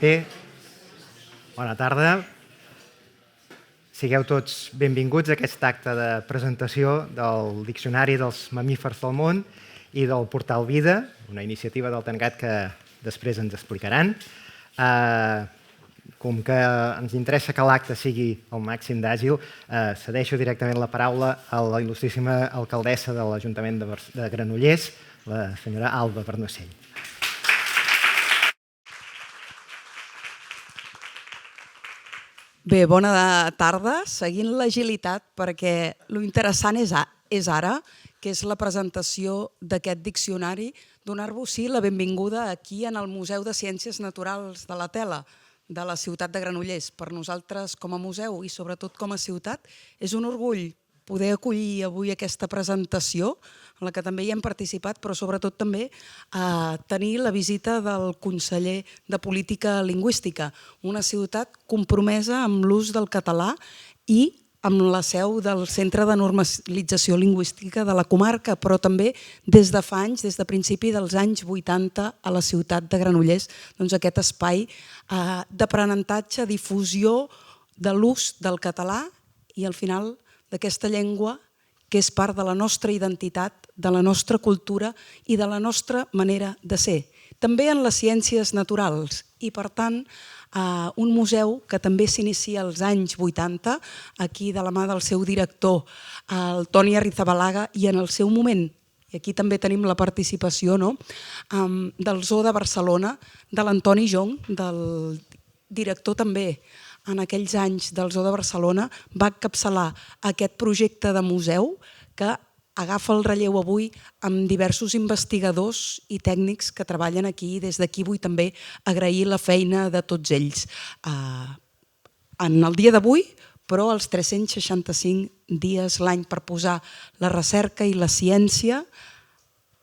Bé, bona tarda. Sigueu tots benvinguts a aquest acte de presentació del Diccionari dels Mamífers del Món i del Portal Vida, una iniciativa del TENGAT que després ens explicaran. Com que ens interessa que l'acte sigui el màxim d'àgil, cedeixo directament la paraula a la il·lustríssima alcaldessa de l'Ajuntament de Granollers, la senyora Alba Bernocell. Bé, bona tarda. Seguint l'agilitat, perquè l'interessant és ara, que és la presentació d'aquest diccionari, donar-vos la benvinguda aquí en el Museu de Ciències Naturals de la Tela de la ciutat de Granollers. Per nosaltres, com a museu i sobretot com a ciutat, és un orgull poder acollir avui aquesta presentació, en la que també hi hem participat, però sobretot també tenir la visita del conseller de Política Lingüística, una ciutat compromesa amb l'ús del català i amb la seu del Centre de Normalització Lingüística de la comarca, però també des de fa anys, des de principi dels anys 80 a la ciutat de Granollers, doncs aquest espai d'aprenentatge, difusió de l'ús del català i al final d'aquesta llengua que és part de la nostra identitat, de la nostra cultura i de la nostra manera de ser. També en les ciències naturals i, per tant, un museu que també s'inicia als anys 80, aquí de la mà del seu director, el Toni Arrizabalaga, i en el seu moment, i aquí també tenim la participació del Zoo de Barcelona, de l'Antoni Jong, del director també en aquells anys del Zoo de Barcelona, va encapçalar aquest projecte de museu que agafa el relleu avui amb diversos investigadors i tècnics que treballen aquí. Des d'aquí vull també agrair la feina de tots ells. En el dia d'avui, però els 365 dies l'any per posar la recerca i la ciència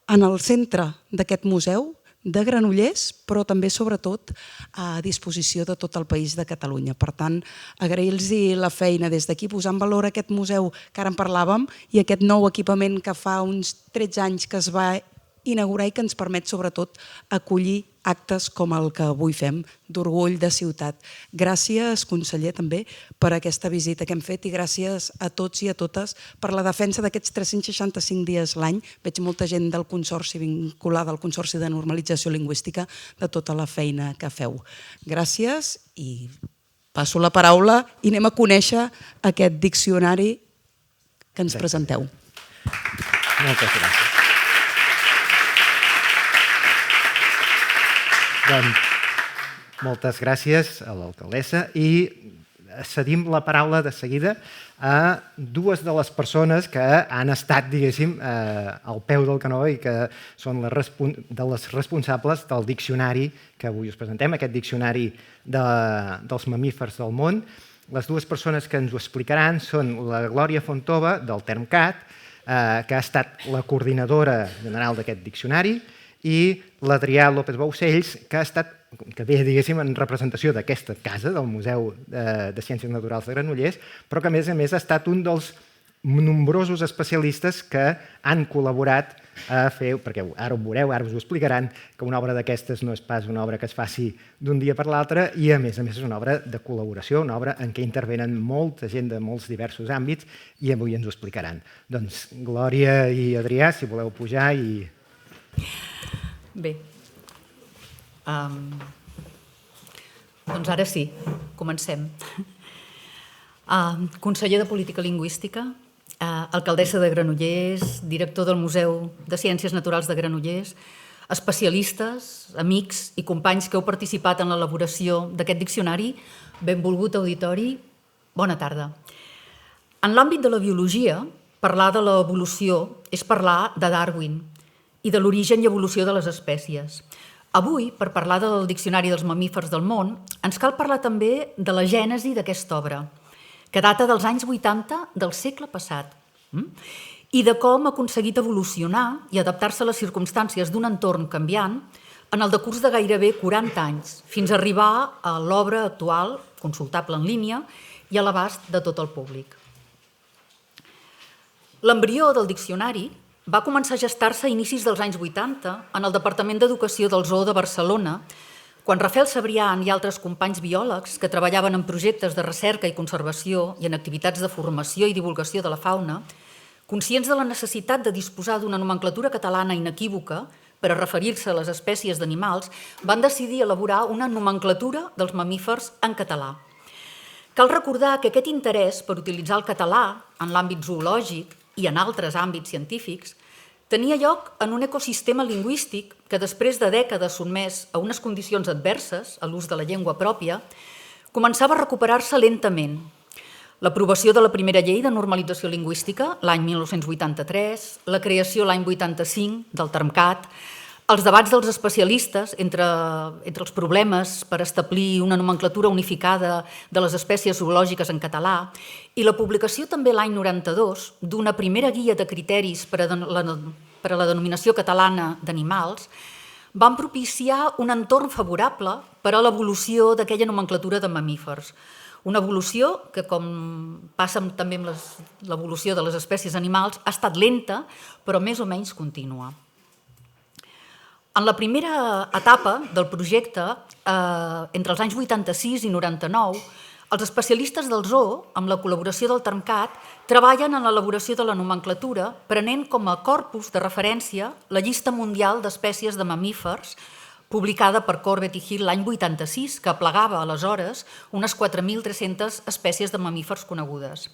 en el centre d'aquest museu de Granollers, però també, sobretot, a disposició de tot el país de Catalunya. Per tant, agrair-los la feina des d'aquí, posar en valor aquest museu que ara en parlàvem i aquest nou equipament que fa uns 13 anys que es va inaugurar i que ens permet, sobretot, acollir actes com el que avui fem, d'orgull de ciutat. Gràcies, conseller, també, per aquesta visita que hem fet i gràcies a tots i a totes per la defensa d'aquests 365 dies l'any. Veig molta gent del Consorci, vinculada al Consorci de Normalització Lingüística, de tota la feina que feu. Gràcies i passo la paraula i anem a conèixer aquest diccionari que ens presenteu. Moltes gràcies. Doncs, moltes gràcies a l'alcaldessa i cedim la paraula de seguida a dues de les persones que han estat, diguéssim, al peu del canó i que són de les responsables del diccionari que avui us presentem, aquest diccionari dels mamífers del món. Les dues persones que ens ho explicaran són la Glòria Fontova, del TERMCAT, que ha estat la coordinadora general d'aquest diccionari, i l'Adrià López Baucells, que ve, diguéssim, en representació d'aquesta casa, del Museu de Ciències Naturals de Granollers, però que, a més, ha estat un dels nombrosos especialistes que han col·laborat a fer, perquè ara ho veureu, ara us ho explicaran, que una obra d'aquestes no és pas una obra que es faci d'un dia per l'altre i, a més, és una obra de col·laboració, una obra en què intervenen molta gent de molts diversos àmbits i avui ens ho explicaran. Doncs, Glòria i Adrià, si voleu pujar i... Bé, doncs ara sí, comencem. Conseller de Política Lingüística, alcaldessa de Granollers, director del Museu de Ciències Naturals de Granollers, especialistes, amics i companys que heu participat en l'elaboració d'aquest diccionari, benvolgut auditori, bona tarda. En l'àmbit de la biologia, parlar de l'evolució és parlar de Darwin i de l'origen i evolució de les espècies. Avui, per parlar del Diccionari dels Mamífers del Món, ens cal parlar també de la gènesi d'aquesta obra, que data dels anys 80 del segle passat, i de com ha aconseguit evolucionar i adaptar-se a les circumstàncies d'un entorn canviant en el decurs de gairebé 40 anys, fins a arribar a l'obra actual, consultable en línia, i a l'abast de tot el públic. L'embrió del diccionari va començar a gestar-se a inicis dels anys 80 en el Departament d'Educació del Zoo de Barcelona Quan Rafael Cebrián i altres companys biòlegs que treballaven en projectes de recerca i conservació i en activitats de formació i divulgació de la fauna, conscients de la necessitat de disposar d'una nomenclatura catalana inequívoca per a referir-se a les espècies d'animals, van decidir elaborar una nomenclatura dels mamífers en català. Cal recordar que aquest interès per utilitzar el català en l'àmbit zoològic i en altres àmbits científics tenia lloc en un ecosistema lingüístic que després de dècades sotmès a unes condicions adverses a l'ús de la llengua pròpia, començava a recuperar-se lentament. L'aprovació de la primera llei de normalització lingüística l'any 1983, la creació l'any 85 del Termcat, els debats dels especialistes entre els problemes per establir una nomenclatura unificada de les espècies zoològiques en català i la publicació també l'any 92 d'una primera guia de criteris per a la denominació catalana d'animals van propiciar un entorn favorable per a l'evolució d'aquella nomenclatura de mamífers. Una evolució que, com passa també amb l'evolució de les espècies animals, ha estat lenta, però més o menys contínua. En la primera etapa del projecte, entre els anys 86 i 99, els especialistes del zoo, amb la col·laboració del Termcat, treballen en l'elaboració de la nomenclatura, prenent com a corpus de referència la llista mundial d'espècies de mamífers, publicada per Corbett i Hill l'any 86, que aplegava aleshores unes 4.300 espècies de mamífers conegudes.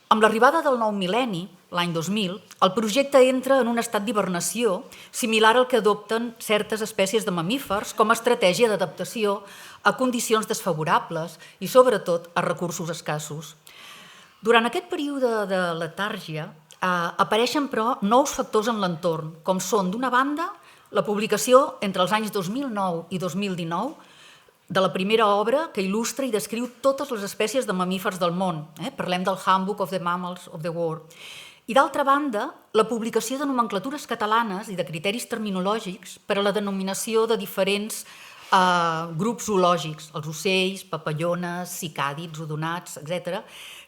Amb l'arribada del nou mil·lenni, l'any 2000, el projecte entra en un estat d'hibernació similar al que adopten certes espècies de mamífers com a estratègia d'adaptació a condicions desfavorables i, sobretot, a recursos escassos. Durant aquest període de letàrgia apareixen, però, nous factors en l'entorn, com són, d'una banda, la publicació entre els anys 2009 i 2019 de la primera obra que il·lustra i descriu totes les espècies de mamífers del món. Parlem del Handbook of the Mammals of the World. I d'altra banda, la publicació de nomenclatures catalanes i de criteris terminològics per a la denominació de diferents grups zoològics, els ocells, papallones, cicàdids, odonats, etc.,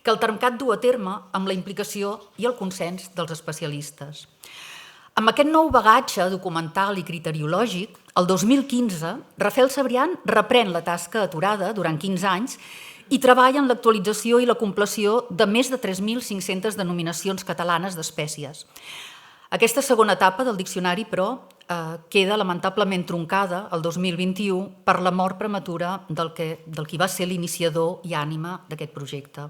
que el Termcat du a terme amb la implicació i el consens dels especialistes. Amb aquest nou bagatge documental i criteriològic, el 2015, Rafael Cebrián reprèn la tasca aturada durant 15 anys i treballa en l'actualització i la compleció de més de 3.500 denominacions catalanes d'espècies. Aquesta segona etapa del diccionari, però, queda lamentablement troncada el 2021 per la mort prematura del qui va ser l'iniciador i ànima d'aquest projecte.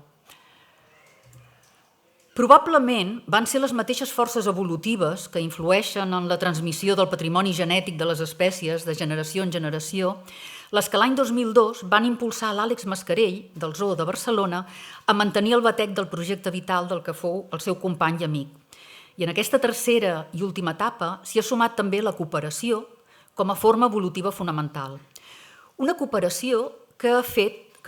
Probablement van ser les mateixes forces evolutives que influeixen en la transmissió del patrimoni genètic de les espècies de generació en generació les que l'any 2002 van impulsar l'Àlex Mascarell, del Zoo de Barcelona, a mantenir el batec del projecte vital del que fou el seu company i amic. I en aquesta tercera i última etapa s'hi ha sumat també la cooperació com a forma evolutiva fonamental. Una cooperació que ha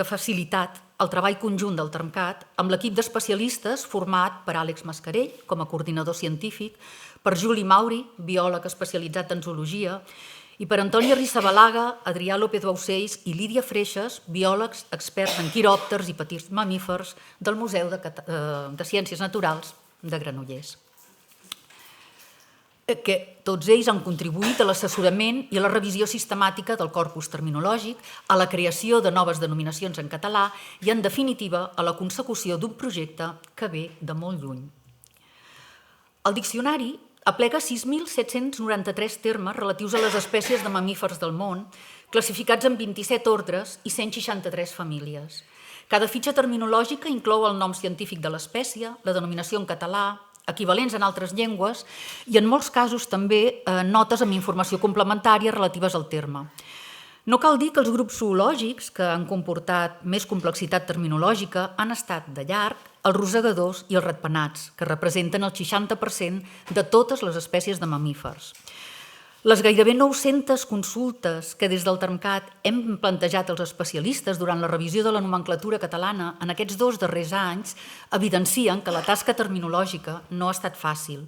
facilitat el treball conjunt del Termcat amb l'equip d'especialistes format per Àlex Mascarell com a coordinador científic, per Juli Mauri, biòleg especialitzat en zoologia, i per Antònia Risabalaga, Adrià López Baucells i Lídia Freixas, biòlegs experts en quiròpters i petits mamífers del Museu de Ciències Naturals de Granollers. Que tots ells han contribuït a l'assessorament i a la revisió sistemàtica del corpus terminològic, a la creació de noves denominacions en català i, en definitiva, a la consecució d'un projecte que ve de molt lluny. El diccionari aplega 6.793 termes relatius a les espècies de mamífers del món, classificats en 27 ordres i 163 famílies. Cada fitxa terminològica inclou el nom científic de l'espècie, la denominació en català, equivalents en altres llengües i, en molts casos, també notes amb informació complementària relatives al terme. No cal dir que els grups zoològics que han comportat més complexitat terminològica han estat, de llarg, els rosegadors i els ratpenats, que representen el 60% de totes les espècies de mamífers. Les gairebé 900 consultes que des del Termcat hem plantejat als especialistes durant la revisió de la nomenclatura catalana en aquests 2 darrers anys evidencien que la tasca terminològica no ha estat fàcil.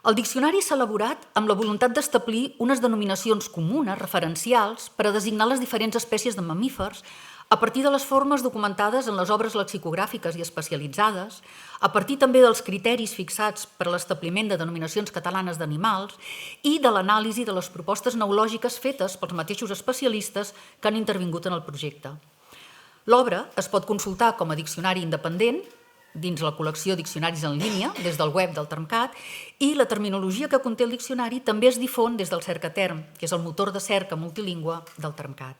El diccionari s'ha elaborat amb la voluntat d'establir unes denominacions comunes, referencials, per a designar les diferents espècies de mamífers a partir de les formes documentades en les obres lexicogràfiques i especialitzades, a partir també dels criteris fixats per a l'establiment de denominacions catalanes d'animals i de l'anàlisi de les propostes neològiques fetes pels mateixos especialistes que han intervingut en el projecte. L'obra es pot consultar com a diccionari independent dins la col·lecció Diccionaris en línia, des del web del Termcat, i la terminologia que conté el diccionari també es difon des del Cercaterm, que és el motor de cerca multilingüe del Termcat.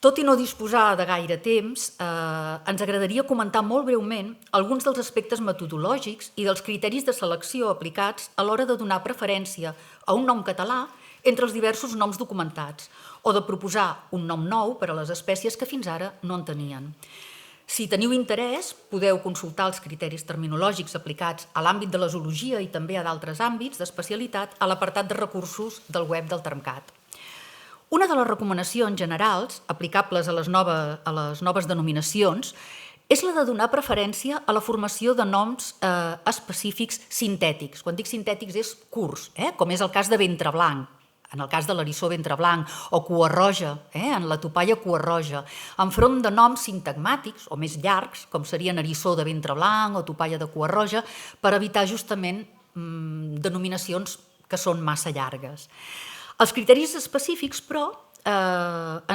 Tot i no disposar de gaire temps, ens agradaria comentar molt breument alguns dels aspectes metodològics i dels criteris de selecció aplicats a l'hora de donar preferència a un nom català entre els diversos noms documentats o de proposar un nom nou per a les espècies que fins ara no en tenien. Si teniu interès, podeu consultar els criteris terminològics aplicats a l'àmbit de la zoologia i també a d'altres àmbits d'especialitat a l'apartat de recursos del web del Termcat. Una de les recomanacions generals aplicables a les noves denominacions és la de donar preferència a la formació de noms específics sintètics. Quan dic sintètics és curts, com és el cas de ventre blanc, en el cas de l'eriçó ventre blanc, o cua roja, en la tupaia cua roja, enfront de noms sintagmàtics o més llargs, com serien eriçó de ventre blanc o tupaia de cua roja, per evitar justament denominacions que són massa llargues. Els criteris específics, però,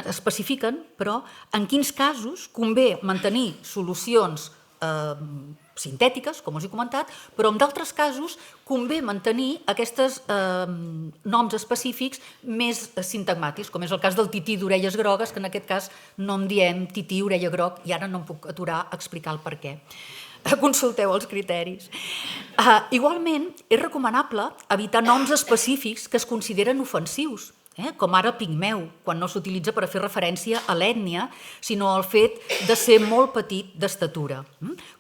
especifiquen, però, en quins casos convé mantenir solucions sintètiques, com us he comentat, però en d'altres casos convé mantenir aquests noms específics més sintagmàtics, com és el cas del tití d'orelles grogues, que en aquest cas no en diem tití orella groc, i ara no em puc aturar a explicar el per què. Consulteu els criteris. Igualment, és recomanable evitar noms específics que es consideren ofensius, com ara pigmeu, quan no s'utilitza per a fer referència a l'ètnia, sinó al fet de ser molt petit d'estatura,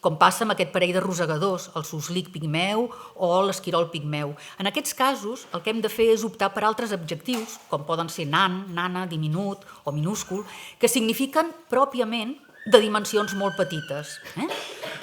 com passa amb aquest parell de rosegadors, el suslic pigmeu o l'esquirol pigmeu. En aquests casos, el que hem de fer és optar per altres adjectius, com poden ser nan, nana, diminut o minúscul, que signifiquen pròpiament de dimensions molt petites.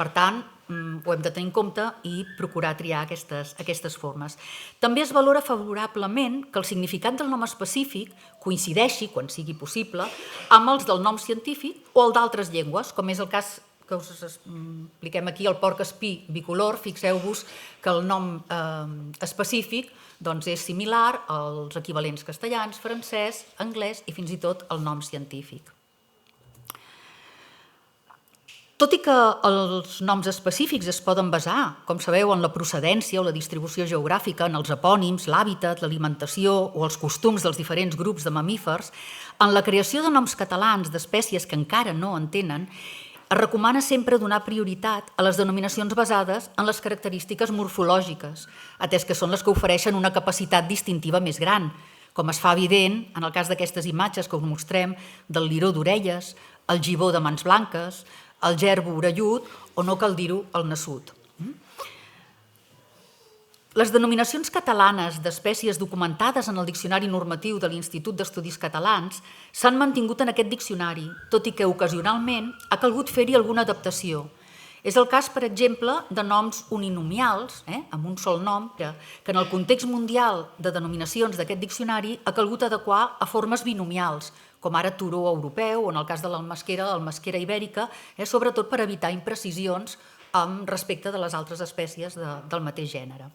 Per tant, ho hem de tenir en compte i procurar triar aquestes formes. També es valora favorablement que el significat del nom específic coincideixi, quan sigui possible, amb els del nom científic o el d'altres llengües, com és el cas que us expliquem aquí, el porc espí bicolor. Fixeu-vos que el nom específic és similar als equivalents castellans, francès, anglès i fins i tot el nom científic. Tot i que els noms específics es poden basar, com sabeu, en la procedència o la distribució geogràfica, en els epònims, l'hàbitat, l'alimentació o els costums dels diferents grups de mamífers, en la creació de noms catalans d'espècies que encara no en tenen, es recomana sempre donar prioritat a les denominacions basades en les característiques morfològiques, atès que són les que ofereixen una capacitat distintiva més gran, com es fa evident en el cas d'aquestes imatges que us mostrem del liró d'orelles, el gibó de mans blanques, el gerbo orellut o, no cal dir-ho, el nassut. Les denominacions catalanes d'espècies documentades en el Diccionari Normatiu de l'Institut d'Estudis Catalans s'han mantingut en aquest diccionari, tot i que ocasionalment ha calgut fer-hi alguna adaptació. És el cas, per exemple, de noms uninomials, amb un sol nom, que en el context mundial de denominacions d'aquest diccionari ha calgut adequar a formes binomials, com ara turó europeu, o en el cas de l'almasquera ibèrica, sobretot per evitar imprecisions respecte de les altres espècies del mateix gènere.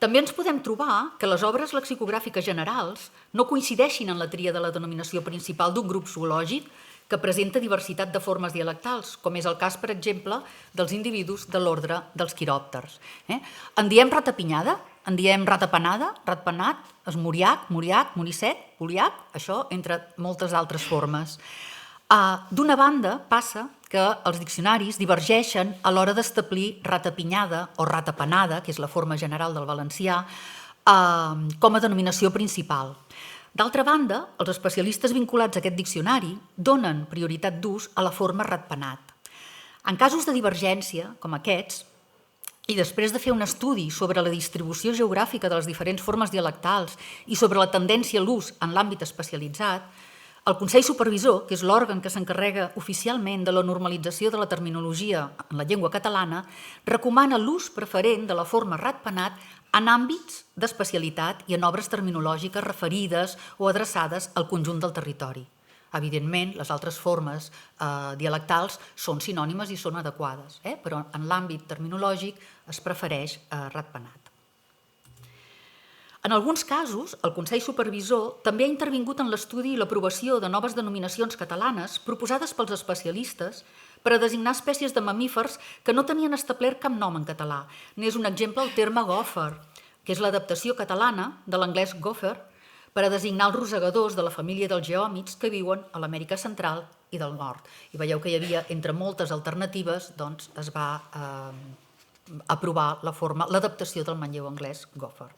També ens podem trobar que les obres lexicogràfiques generals no coincideixin en la tria de la denominació principal d'un grup zoològic que presenta diversitat de formes dialectals, com és el cas, per exemple, dels individus de l'ordre dels quiròpters. En diem ratapinyada, en diem ratapanada, ratpenat, esmoriac, moriac, moricet, poliac, això entre moltes altres formes. D'una banda, passa que els diccionaris divergeixen a l'hora d'establir ratapinyada o ratapanada, que és la forma general del valencià, com a denominació principal. D'altra banda, els especialistes vinculats a aquest diccionari donen prioritat d'ús a la forma ratpenat. En casos de divergència, com aquests, i després de fer un estudi sobre la distribució geogràfica de les diferents formes dialectals i sobre la tendència a l'ús en l'àmbit especialitzat, el Consell Supervisor, que és l'òrgan que s'encarrega oficialment de la normalització de la terminologia en la llengua catalana, recomana l'ús preferent de la forma ratpenat en àmbits d'especialitat i en obres terminològiques referides o adreçades al conjunt del territori. Evidentment, les altres formes dialectals són sinònimes i són adequades, però en l'àmbit terminològic es prefereix ratpenat. En alguns casos, el Consell Supervisor també ha intervingut en l'estudi i l'aprovació de noves denominacions catalanes proposades pels especialistes per a designar espècies de mamífers que no tenien establert cap nom en català. N'és un exemple el terme gòfer, que és l'adaptació catalana de l'anglès gopher per a designar els rosegadors de la família dels geòmits que viuen a l'Amèrica Central i del Nord. I veieu que hi havia, entre moltes alternatives, doncs es va aprovar l'adaptació del manlleu anglès gòfer.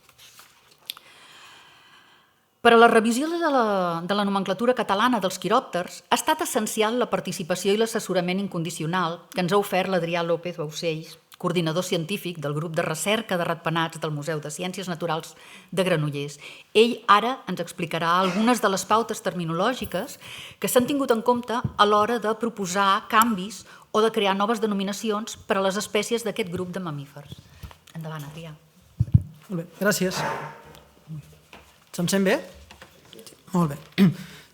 Per a la revisió de la nomenclatura catalana dels quiròpters ha estat essencial la participació i l'assessorament incondicional que ens ha ofert l'Adrià López Baucells, coordinador científic del grup de recerca de ratpenats del Museu de Ciències Naturals de Granollers. Ell ara ens explicarà algunes de les pautes terminològiques que s'han tingut en compte a l'hora de proposar canvis o de crear noves denominacions per a les espècies d'aquest grup de mamífers. Endavant, Adrià. Molt bé, gràcies. Se'm sent bé? Molt bé.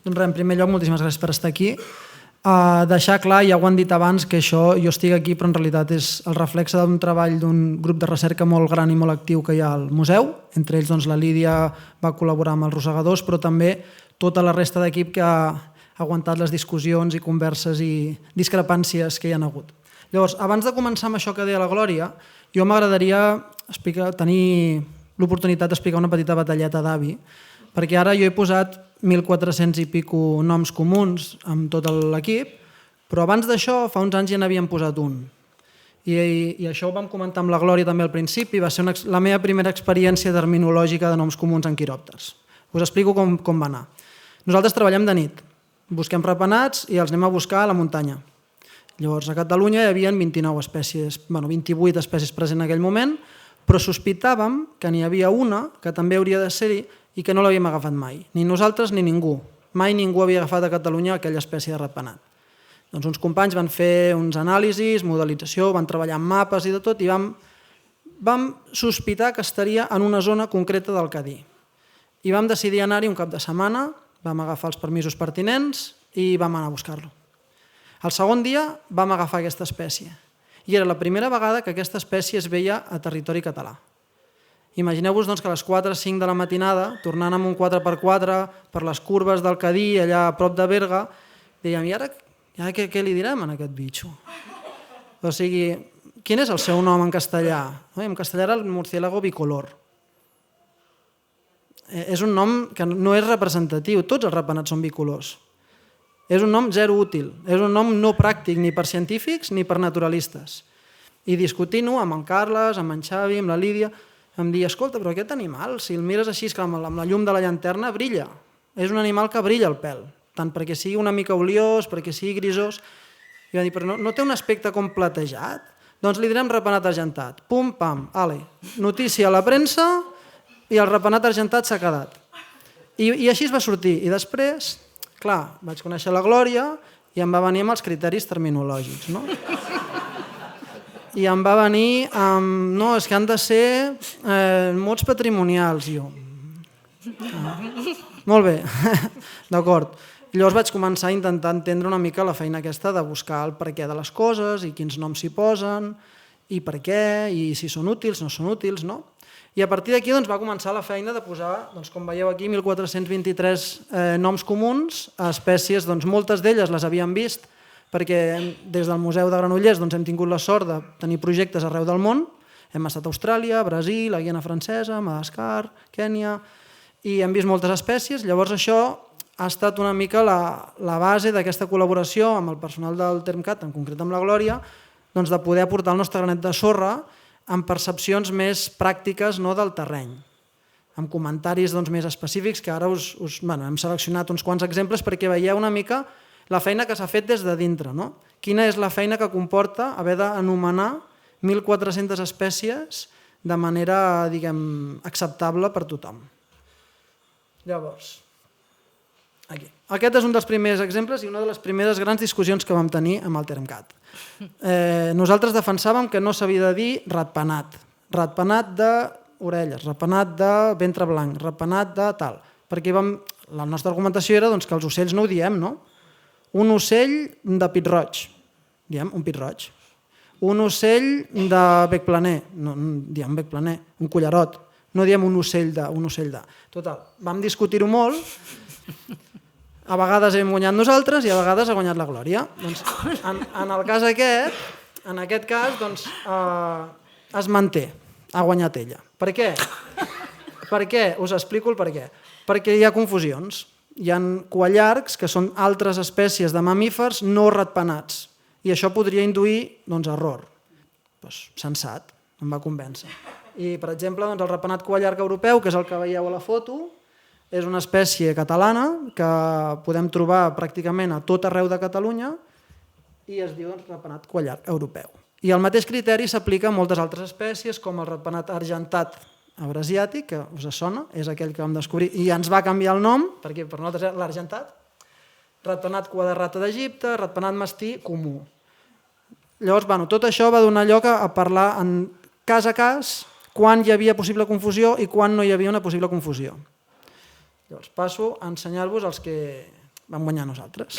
Doncs res, en primer lloc, moltíssimes gràcies per estar aquí. Deixar clar, ja ho han dit abans, que això, jo estic aquí, però en realitat és el reflexe d'un treball d'un grup de recerca molt gran i molt actiu que hi ha al museu. Entre ells, doncs, la Lídia va col·laborar amb els rosegadors, però també tota la resta d'equip que ha aguantat les discussions i converses i discrepàncies que hi ha hagut. Llavors, abans de començar amb això que deia la Glòria, jo m'agradaria tenir l'oportunitat d'explicar una petita batalleta d'avi, perquè ara jo he posat 1.400 i pico noms comuns amb tot l'equip, però abans d'això, fa uns anys ja n'havíem posat un. I això ho vam comentar amb la Glòria també al principi, va ser la meva primera experiència terminològica de noms comuns en quiròpters. Us explico com va anar. Nosaltres treballem de nit, busquem ratpenats i els anem a buscar a la muntanya. Llavors, a Catalunya hi havia 29 espècies, 28 espècies presents en aquell moment, però sospitàvem que n'hi havia una que també hauria de ser-hi i que no l'havíem agafat mai, ni nosaltres ni ningú. Mai ningú havia agafat a Catalunya aquella espècie de ratpenat. Doncs uns companys van fer uns anàlisis, modelització, van treballar amb mapes i de tot, i vam sospitar que estaria en una zona concreta del Cadí. I vam decidir anar-hi un cap de setmana, vam agafar els permisos pertinents i vam anar a buscar-lo. El segon dia vam agafar aquesta espècie. I era la primera vegada que aquesta espècie es veia a territori català. Imagineu-vos que a les 4 o 5 de la matinada, tornant amb un 4x4 per les curves del Cadí, allà a prop de Berga, dèiem, i ara què li direm a aquest bitxo? O sigui, quin és el seu nom en castellà? En castellà era el murciélago bicolor. És un nom que no és representatiu, tots els ratpenats són bicolors. És un nom zero útil, és un nom no pràctic ni per científics ni per naturalistes. I discutint-ho amb en Carles, amb en Xavi, amb la Lídia, em deia, escolta, però aquest animal, si el mires així, amb la llum de la llanterna, brilla. És un animal que brilla el pèl, tant perquè sigui una mica oliós, perquè sigui grisós. I va dir, però no té un aspecte com platejat? Doncs li direm ratpenat argentat. Pum, pam, ale. Notícia a la premsa i el ratpenat argentat s'ha quedat. I així es va sortir. I després, clar, vaig conèixer la Glòria i em va venir amb els criteris terminològics, no? I em va venir amb... No, és que han de ser mots patrimonials, jo. Molt bé, d'acord. Llavors vaig començar a intentar entendre una mica la feina aquesta de buscar el perquè de les coses i quins noms s'hi posen i per què, i si són útils, no són útils, no? I a partir d'aquí va començar la feina de posar, com veieu aquí, 1.423 noms comuns a espècies, moltes d'elles les havíem vist, perquè des del Museu de Granollers hem tingut la sort de tenir projectes arreu del món. Hem estat a Austràlia, Brasil, la Guiana Francesa, Madagascar, Kènia, i hem vist moltes espècies. Llavors això ha estat una mica la base d'aquesta col·laboració amb el personal del Termcat, en concret amb la Glòria, de poder aportar el nostre granet de sorra amb percepcions més pràctiques del terreny, amb comentaris més específics, que ara hem seleccionat uns quants exemples perquè veieu una mica la feina que s'ha fet des de dintre. Quina és la feina que comporta haver d'anomenar 1.400 espècies de manera, acceptable per tothom. Llavors, aquí. Aquest és un dels primers exemples i una de les primeres grans discussions que vam tenir amb el Termcat. Nosaltres defensàvem que no s'havia de dir ratpenat, ratpenat d'orelles, ratpenat de ventre blanc, ratpenat de tal, perquè la nostra argumentació era que els ocells no ho diem, no? un ocell de pit-roig, diem un pit-roig. Un ocell de bec planer, no diem bec planer, un cullerot, no diem un ocell de. Total, vam discutir-ho molt, a vegades hem guanyat nosaltres i a vegades ha guanyat la Glòria. Doncs, en el cas aquest, en aquest cas, doncs, es manté, ha guanyat ella. Per què? Per què? Us explico el per què. Perquè hi ha confusions. Hi ha coallargs, que són altres espècies de mamífers no ratpenats. I això podria induir error. Sensat, em va convèncer. I, per exemple, el ratpenat coallarg europeu, que és el que veieu a la foto, és una espècie catalana que podem trobar pràcticament a tot arreu de Catalunya i es diu ratpenat coallarg europeu. I el mateix criteri s'aplica a moltes altres espècies, com el ratpenat argentat eurasiàtic, que us sona, és aquell que vam descobrir, i ens va canviar el nom, perquè per nosaltres era l'argentat, ratpenat cua de rata d'Egipte, ratpenat mastí comú. Llavors, tot això va donar lloc a parlar en cas a cas quan hi havia possible confusió i quan no hi havia una possible confusió. Llavors passo a ensenyar-vos els que vam guanyar nosaltres,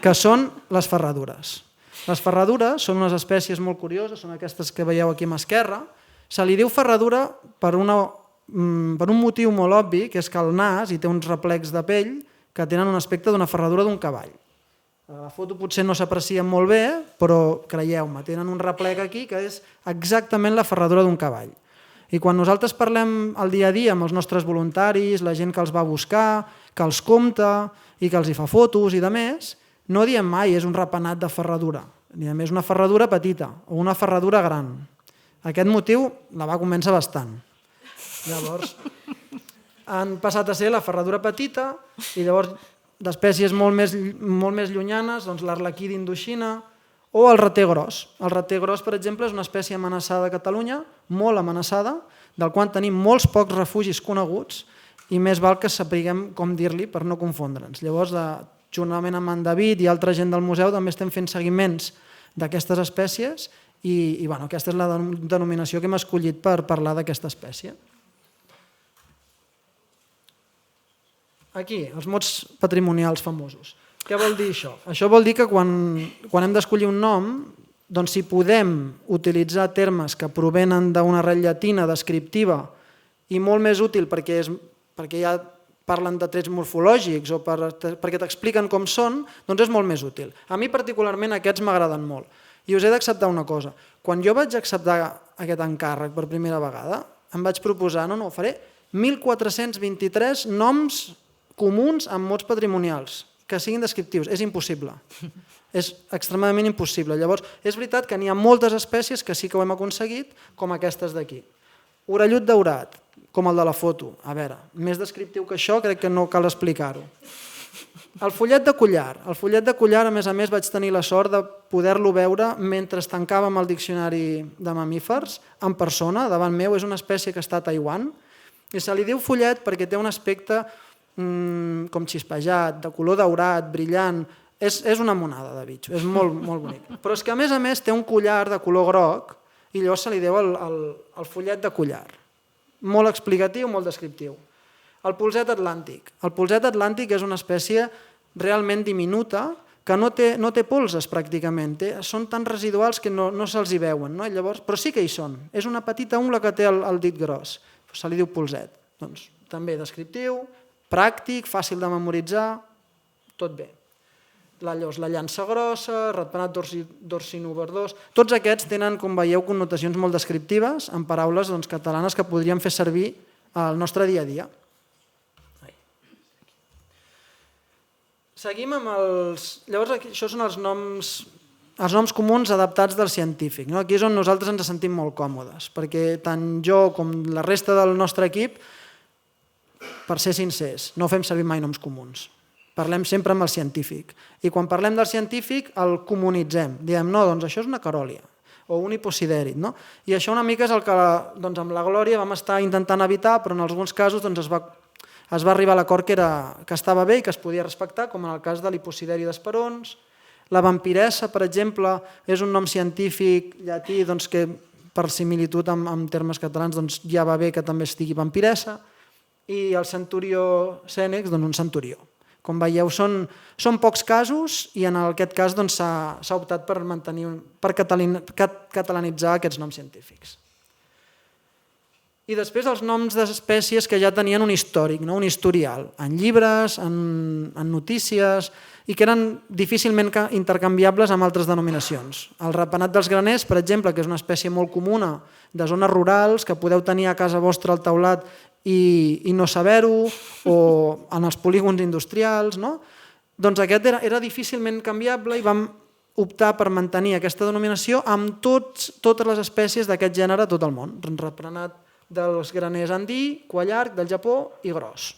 que són les ferradures. Les ferradures són unes espècies molt curioses, són aquestes que veieu aquí a mà esquerra. Se li diu ferradura per un motiu molt obvi, que és que el nas hi té uns replecs de pell que tenen un aspecte d'una ferradura d'un cavall. A la foto potser no s'aprecien molt bé, però creieu-me, tenen un replec aquí que és exactament la ferradura d'un cavall. I quan nosaltres parlem al dia a dia amb els nostres voluntaris, la gent que els va buscar, que els compta i que els hi fa fotos i de més, no diem mai és un ratpenat de ferradura, diem és una ferradura petita o una ferradura gran. Aquest motiu la va convèncer bastant. Llavors, han passat a ser la ferradura petita i llavors d'espècies molt més llunyanes, l'arlequí d'Indoxina o el rater gros. El rater gros, per exemple, és una espècie amenaçada a Catalunya, molt amenaçada, del qual tenim molts pocs refugis coneguts i més val que sapiguem com dir-li per no confondre'ns. Llavors, juntament amb en David i altra gent del museu, també estem fent seguiments d'aquestes espècies i aquesta és la denominació que hem escollit per parlar d'aquesta espècie. Aquí, els mots patrimonials famosos. Què vol dir això? Això vol dir que quan hem d'escollir un nom, doncs si podem utilitzar termes que provenen d'una arrel llatina descriptiva i molt més útil perquè ja parlen de trets morfològics o perquè t'expliquen com són, doncs és molt més útil. A mi particularment aquests m'agraden molt. I us he d'acceptar una cosa. Quan jo vaig acceptar aquest encàrrec per primera vegada, em vaig proposar, faré 1.423 noms comuns amb mots patrimonials que siguin descriptius. És impossible. És extremadament impossible. Llavors, és veritat que n'hi ha moltes espècies que sí que ho hem aconseguit, com aquestes d'aquí. Orellut daurat, com el de la foto. A veure, més descriptiu que això crec que no cal explicar-ho. El follet de collar. El follet de collar, a més, vaig tenir la sort de poder-lo veure mentre tancàvem el diccionari de mamífers en persona, davant meu. És una espècie que està a Taiwan i se li diu follet perquè té un aspecte com xispejat, de color daurat, brillant. És una monada de bitxo, és molt, molt bonic. Però és que a més té un collar de color groc i llavors se li diu el follet de collar. Molt explicatiu, molt descriptiu. El polset atlàntic. El polset atlàntic és una espècie realment diminuta que no té polzes pràcticament, són tan residuals que no se'ls hi veuen, però sí que hi són. És una petita ungla que té el dit gros, se li diu polset. Doncs també descriptiu, pràctic, fàcil de memoritzar, tot bé. La llança grossa, ratpenat dorsinoverdós, tots aquests tenen, com veieu, connotacions molt descriptives en paraules catalanes que podríem fer servir al nostre dia a dia. Seguim amb els... Llavors, això són els noms comuns adaptats del científic. Aquí és on nosaltres ens sentim molt còmodes, perquè tant jo com la resta del nostre equip, per ser sincers, no fem servir mai noms comuns. Parlem sempre amb el científic. I quan parlem del científic, el comunitzem. Diem, no, doncs això és una caròlia o un hiposidèrid. I això una mica és el que amb la Glòria vam estar intentant evitar, però en alguns casos es va arribar a l'acord que estava bé i que es podia respectar, com en el cas de l'hiposidèrid d'esperons. La vampiressa, per exemple, és un nom científic llatí que per similitud amb termes catalans ja va bé que també estigui vampiressa. I el centurió cènex, un centurió. Com veieu, són pocs casos i en aquest cas s'ha optat per catalanitzar aquests noms científics. I després els noms d'espècies que ja tenien un històric, un historial, en llibres, en notícies, i que eren difícilment intercanviables amb altres denominacions. El ratpenat dels graners, per exemple, que és una espècie molt comuna de zones rurals, que podeu tenir a casa vostra al teulat i no saber-ho, o en els polígons industrials, doncs aquest era difícilment canviable i vam optar per mantenir aquesta denominació amb totes les espècies d'aquest gènere a tot el món. Ratpenat dels graners andí, cua llarg, del Japó i gros.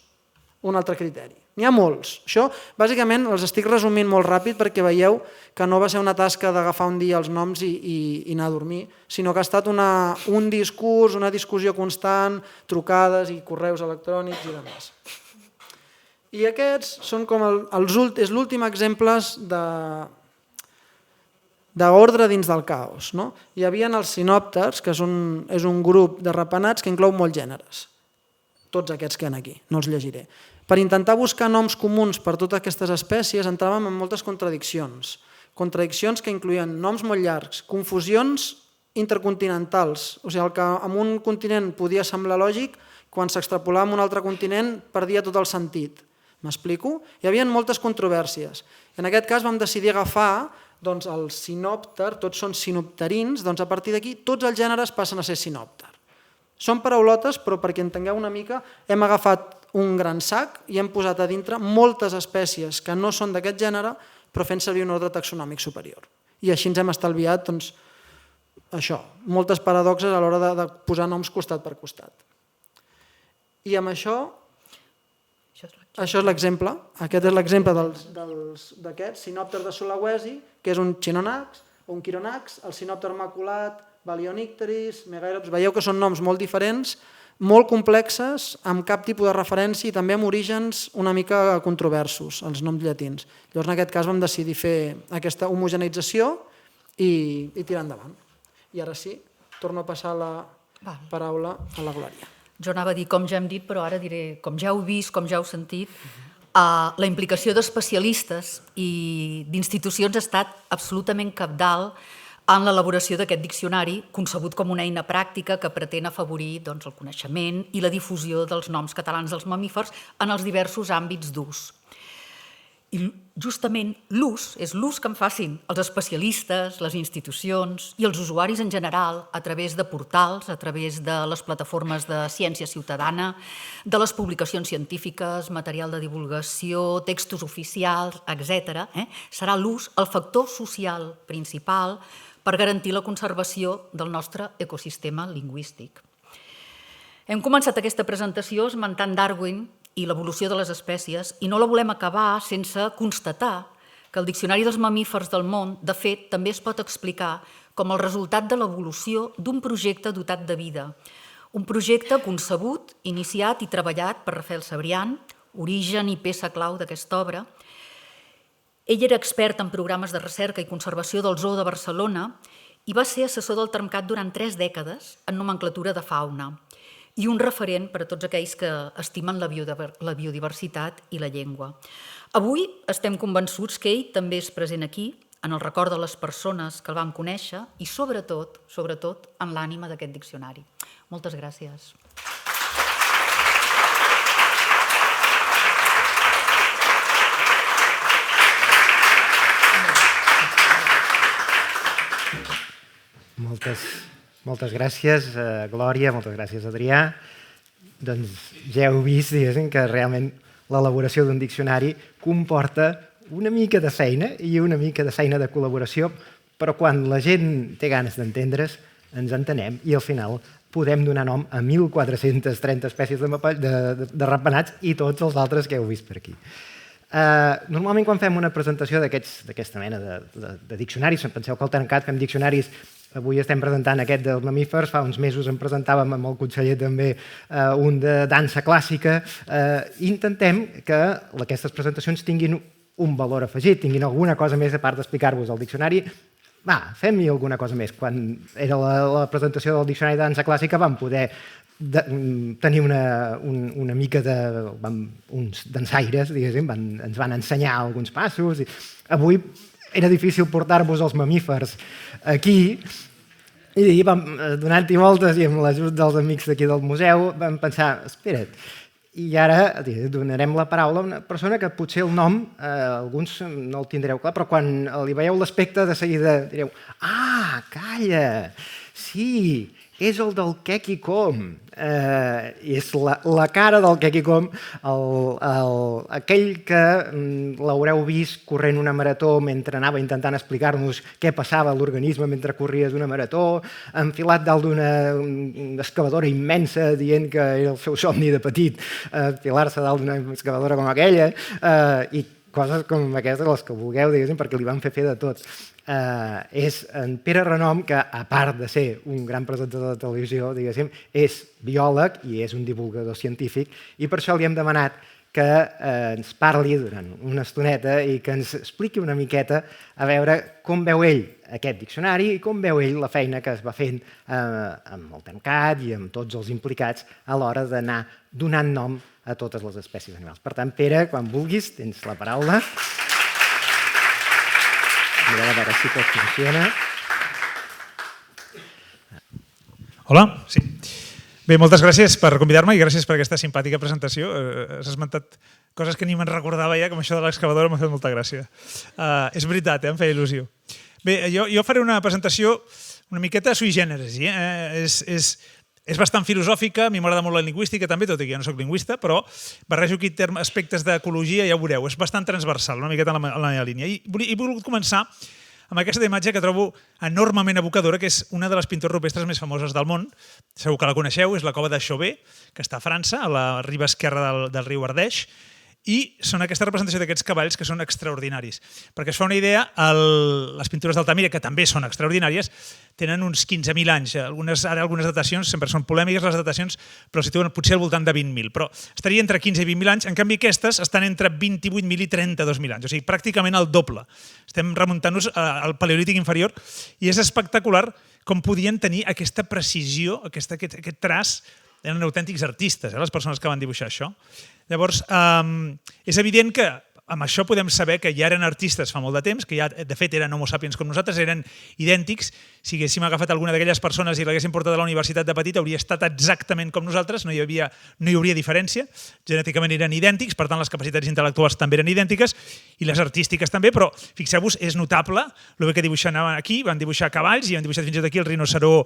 Un altre criteri. N'hi ha molts. Això, bàsicament, els estic resumint molt ràpid perquè veieu que no va ser una tasca d'agafar un dia els noms i anar a dormir, sinó que ha estat un discurs, una discussió constant, trucades i correus electrònics i demés. I aquests són com és l'últim exemple d'ordre dins del caos. Hi havia els sinòpters, que és un grup de ratpenats que inclou molts gèneres. Tots aquests que hi ha aquí, no els llegiré. Per intentar buscar noms comuns per totes aquestes espècies entràvem en moltes contradiccions. Contradiccions que incloïen noms molt llargs, confusions intercontinentals, o sigui, el que en un continent podia semblar lògic, quan s'extrapolava en un altre continent perdia tot el sentit. M'explico? Hi havia moltes controvèrsies. En aquest cas vam decidir agafar el sinòpter, tots són sinopterins, doncs a partir d'aquí tots els gèneres passen a ser sinòpter. Són paraulotes, però perquè entengueu una mica, hem agafat un gran sac i hem posat a dintre moltes espècies que no són d'aquest gènere, però fent servir un ordre taxonòmic superior. I així ens hem estalviat moltes paradoxes a l'hora de posar noms costat per costat. I amb això és l'exemple. Aquest és l'exemple d'aquest sinòpter de Sulawesi, que és un Chinonax o un Chironax, el sinòpter maculat, Balionycteris, Megaerops. Veieu que són noms molt diferents, molt complexes, amb cap tipus de referència i també amb orígens una mica controversos, els noms llatins. Llavors, en aquest cas, vam decidir fer aquesta homogeneïtzació i tirar endavant. I ara sí, torno a passar la paraula a la Glòria. Jo anava a dir com ja hem dit, però ara diré com ja heu vist, com ja heu sentit, la implicació d'especialistes i d'institucions ha estat absolutament cabdal en l'elaboració d'aquest diccionari, concebut com una eina pràctica que pretén afavorir el coneixement i la difusió dels noms catalans dels mamífers en els diversos àmbits d'ús. I justament l'ús és l'ús que en facin els especialistes, les institucions i els usuaris en general a través de portals, a través de les plataformes de ciència ciutadana, de les publicacions científiques, material de divulgació, textos oficials, etc. Serà l'ús el factor social principal per garantir la conservació del nostre ecosistema lingüístic. Hem començat aquesta presentació esmentant Darwin i l'evolució de les espècies, i no la volem acabar sense constatar que el Diccionari dels Mamífers del Món, de fet, també es pot explicar com el resultat de l'evolució d'un projecte dotat de vida. Un projecte concebut, iniciat i treballat per Rafael Cebrián, origen i peça clau d'aquesta obra. Ell era expert en programes de recerca i conservació del Zoo de Barcelona i va ser assessor del Termcat durant 3 dècades en nomenclatura de fauna i un referent per a tots aquells que estimen la biodiversitat i la llengua. Avui estem convençuts que ell també és present aquí, en el record de les persones que el van conèixer i sobretot en l'ànima d'aquest diccionari. Moltes gràcies. Moltes gràcies, Glòria, moltes gràcies, Adrià. Doncs ja heu vist, diguéssim, que realment l'elaboració d'un diccionari comporta una mica de feina i una mica de feina de col·laboració, però quan la gent té ganes d'entendre's, ens entenem i al final podem donar nom a 1.430 espècies de ratpenats i tots els altres que heu vist per aquí. Normalment quan fem una presentació d'aquesta mena de diccionaris, penseu que al Termcat fem diccionaris. Avui estem presentant aquest dels mamífers, fa uns mesos en presentàvem amb el conseller també un de dansa clàssica. Intentem que aquestes presentacions tinguin un valor afegit, tinguin alguna cosa més a part d'explicar-vos el diccionari. Fem-hi alguna cosa més. Quan era la presentació del diccionari de dansa clàssica vam poder tenir una mica uns dansaires, diguéssim, ens van ensenyar alguns passos. Avui era difícil portar-vos els mamífers aquí, i donant-hi voltes i amb l'ajut dels amics d'aquí del museu vam pensar, espera't, i ara donarem la paraula a una persona que potser el nom alguns no el tindreu clar, però quan li veieu l'aspecte de seguida direu, calla, sí, és el del Keki Com. És la cara del Keki Com, aquell que l'haureu vist corrent una marató mentre anava intentant explicar-nos què passava a l'organisme mentre corries una marató, enfilat dalt d'una excavadora immensa dient que era el seu somni de petit, enfilar-se dalt d'una excavadora com aquella, i coses com aquestes, les que vulgueu, diguéssim, perquè li van fer de tot. És en Pere Renom, que a part de ser un gran presentador de televisió, diguéssim, és biòleg i és un divulgador científic, i per això li hem demanat que ens parli durant una estoneta i que ens expliqui una miqueta a veure com veu ell aquest diccionari i com veu ell la feina que es va fent amb el TEMCAT i amb tots els implicats a l'hora d'anar donant nom a totes les espècies animals. Per tant, Pere, quan vulguis, tens la paraula. Mireu a veure si tot funciona. Hola, sí. Bé, moltes gràcies per convidar-me i gràcies per aquesta simpàtica presentació. Has esmentat coses que ni me'n recordava ja, com això de l'excavadora m'ha fet molta gràcia. És veritat, em feia il·lusió. Bé, jo faré una presentació una miqueta sui generis. És bastant filosòfica, a mi m'agrada molt la lingüística també, tot i que jo no soc lingüista, però barrejo aquí aspectes d'ecologia, ja ho veureu, és bastant transversal, una miqueta en la meva línia. I he volgut començar amb aquesta imatge que trobo enormement evocadora, que és una de les pintures rupestres més famoses del món. Segur que la coneixeu, és la cova de Chauvet, que està a França, a la riba esquerra del riu Ardèche, i són aquesta representació d'aquests cavalls que són extraordinaris. Perquè es fa una idea, les pintures d'Altamira, que també són extraordinàries, tenen uns 15.000 anys. Ara algunes datacions, sempre són polèmiques les datacions, però situen potser al voltant de 20.000. Però estaria entre 15 i 20.000 anys, en canvi aquestes estan entre 28.000 i 32.000 anys, o sigui, pràcticament el doble. Estem remuntant-nos al paleolític inferior i és espectacular com podien tenir aquesta precisió, aquest traç. Eren autèntics artistes, les persones que van dibuixar això. Llavors, és evident que amb això podem saber que ja eren artistes fa molt de temps, que ja de fet eren homo sapiens com nosaltres, eren idèntics. Si haguéssim agafat alguna d'aquelles persones i l'haguéssim portat a la universitat de petit, hauria estat exactament com nosaltres, no hi hauria diferència. Genèticament eren idèntics, per tant les capacitats intel·lectuals també eren idèntiques i les artístiques també, però fixeu-vos, és notable el bé que dibuixen aquí, van dibuixar cavalls i han dibuixat fins i tot aquí el rinoceró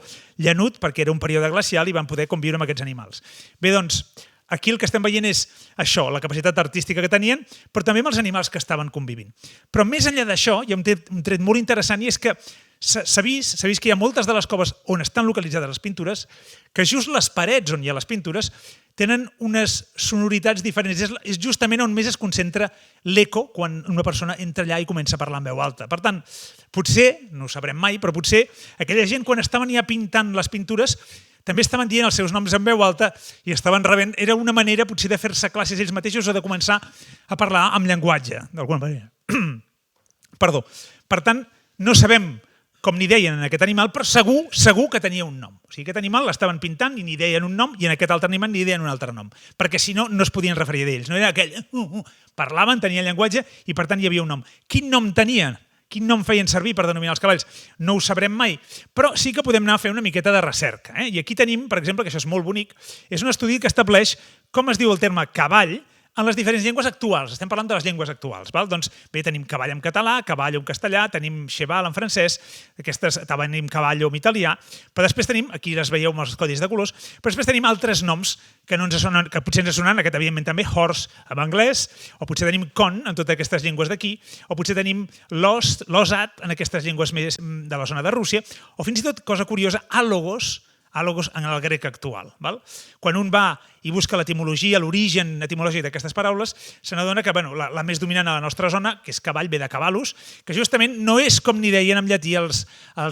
llanut perquè era un període glacial i van poder conviure amb aquests animals. Bé, doncs, aquí el que estem veient és això, la capacitat artística que tenien, però també amb els animals que estaven convivint. Però més enllà d'això, hi ha un tret molt interessant i és que s'ha vist que hi ha moltes de les coves on estan localitzades les pintures, que just les parets on hi ha les pintures tenen unes sonoritats diferents. És justament on més es concentra l'eco quan una persona entra allà i comença a parlar en veu alta. Per tant, potser, no ho sabrem mai, però potser aquella gent quan estaven ja pintant les pintures també estaven dient els seus noms en veu alta i estaven rebent. Era una manera potser de fer-se classes ells mateixos o de començar a parlar amb llenguatge, d'alguna manera. Perdó. Per tant, no sabem com n'hi deien en aquest animal, però segur que tenia un nom. O sigui, aquest animal l'estaven pintant i n'hi deien un nom i en aquest altre animal n'hi deien un altre nom. Perquè si no, no es podien referir a ells. No era aquell... Parlaven, tenien llenguatge i per tant hi havia un nom. Quin nom tenien? Quin nom feien servir per denominar els cavalls? No ho sabrem mai, però sí que podem anar a fer una miqueta de recerca. I aquí tenim, per exemple, que això és molt bonic, és un estudi que estableix com es diu el terme cavall en les diferents llengües actuals. Estem parlant de les llengües actuals. Doncs bé, tenim cavall en català, cavall en castellà, tenim cheval en francès, tenim cavall en italià, però després tenim, aquí les veieu amb els codis de colors, però després tenim altres noms que potser ens sonen, aquest evidentment també, horse en anglès, o potser tenim con en totes aquestes llengües d'aquí, o potser tenim losat en aquestes llengües més de la zona de Rússia, o fins i tot, cosa curiosa, àlogos en el grec actual. Quan un va i busca l'etimologia, l'origen etimològic d'aquestes paraules, se n'adona que la més dominant a la nostra zona, que és cavall, ve de cavallus, que justament no és com n'hi deien en llatí els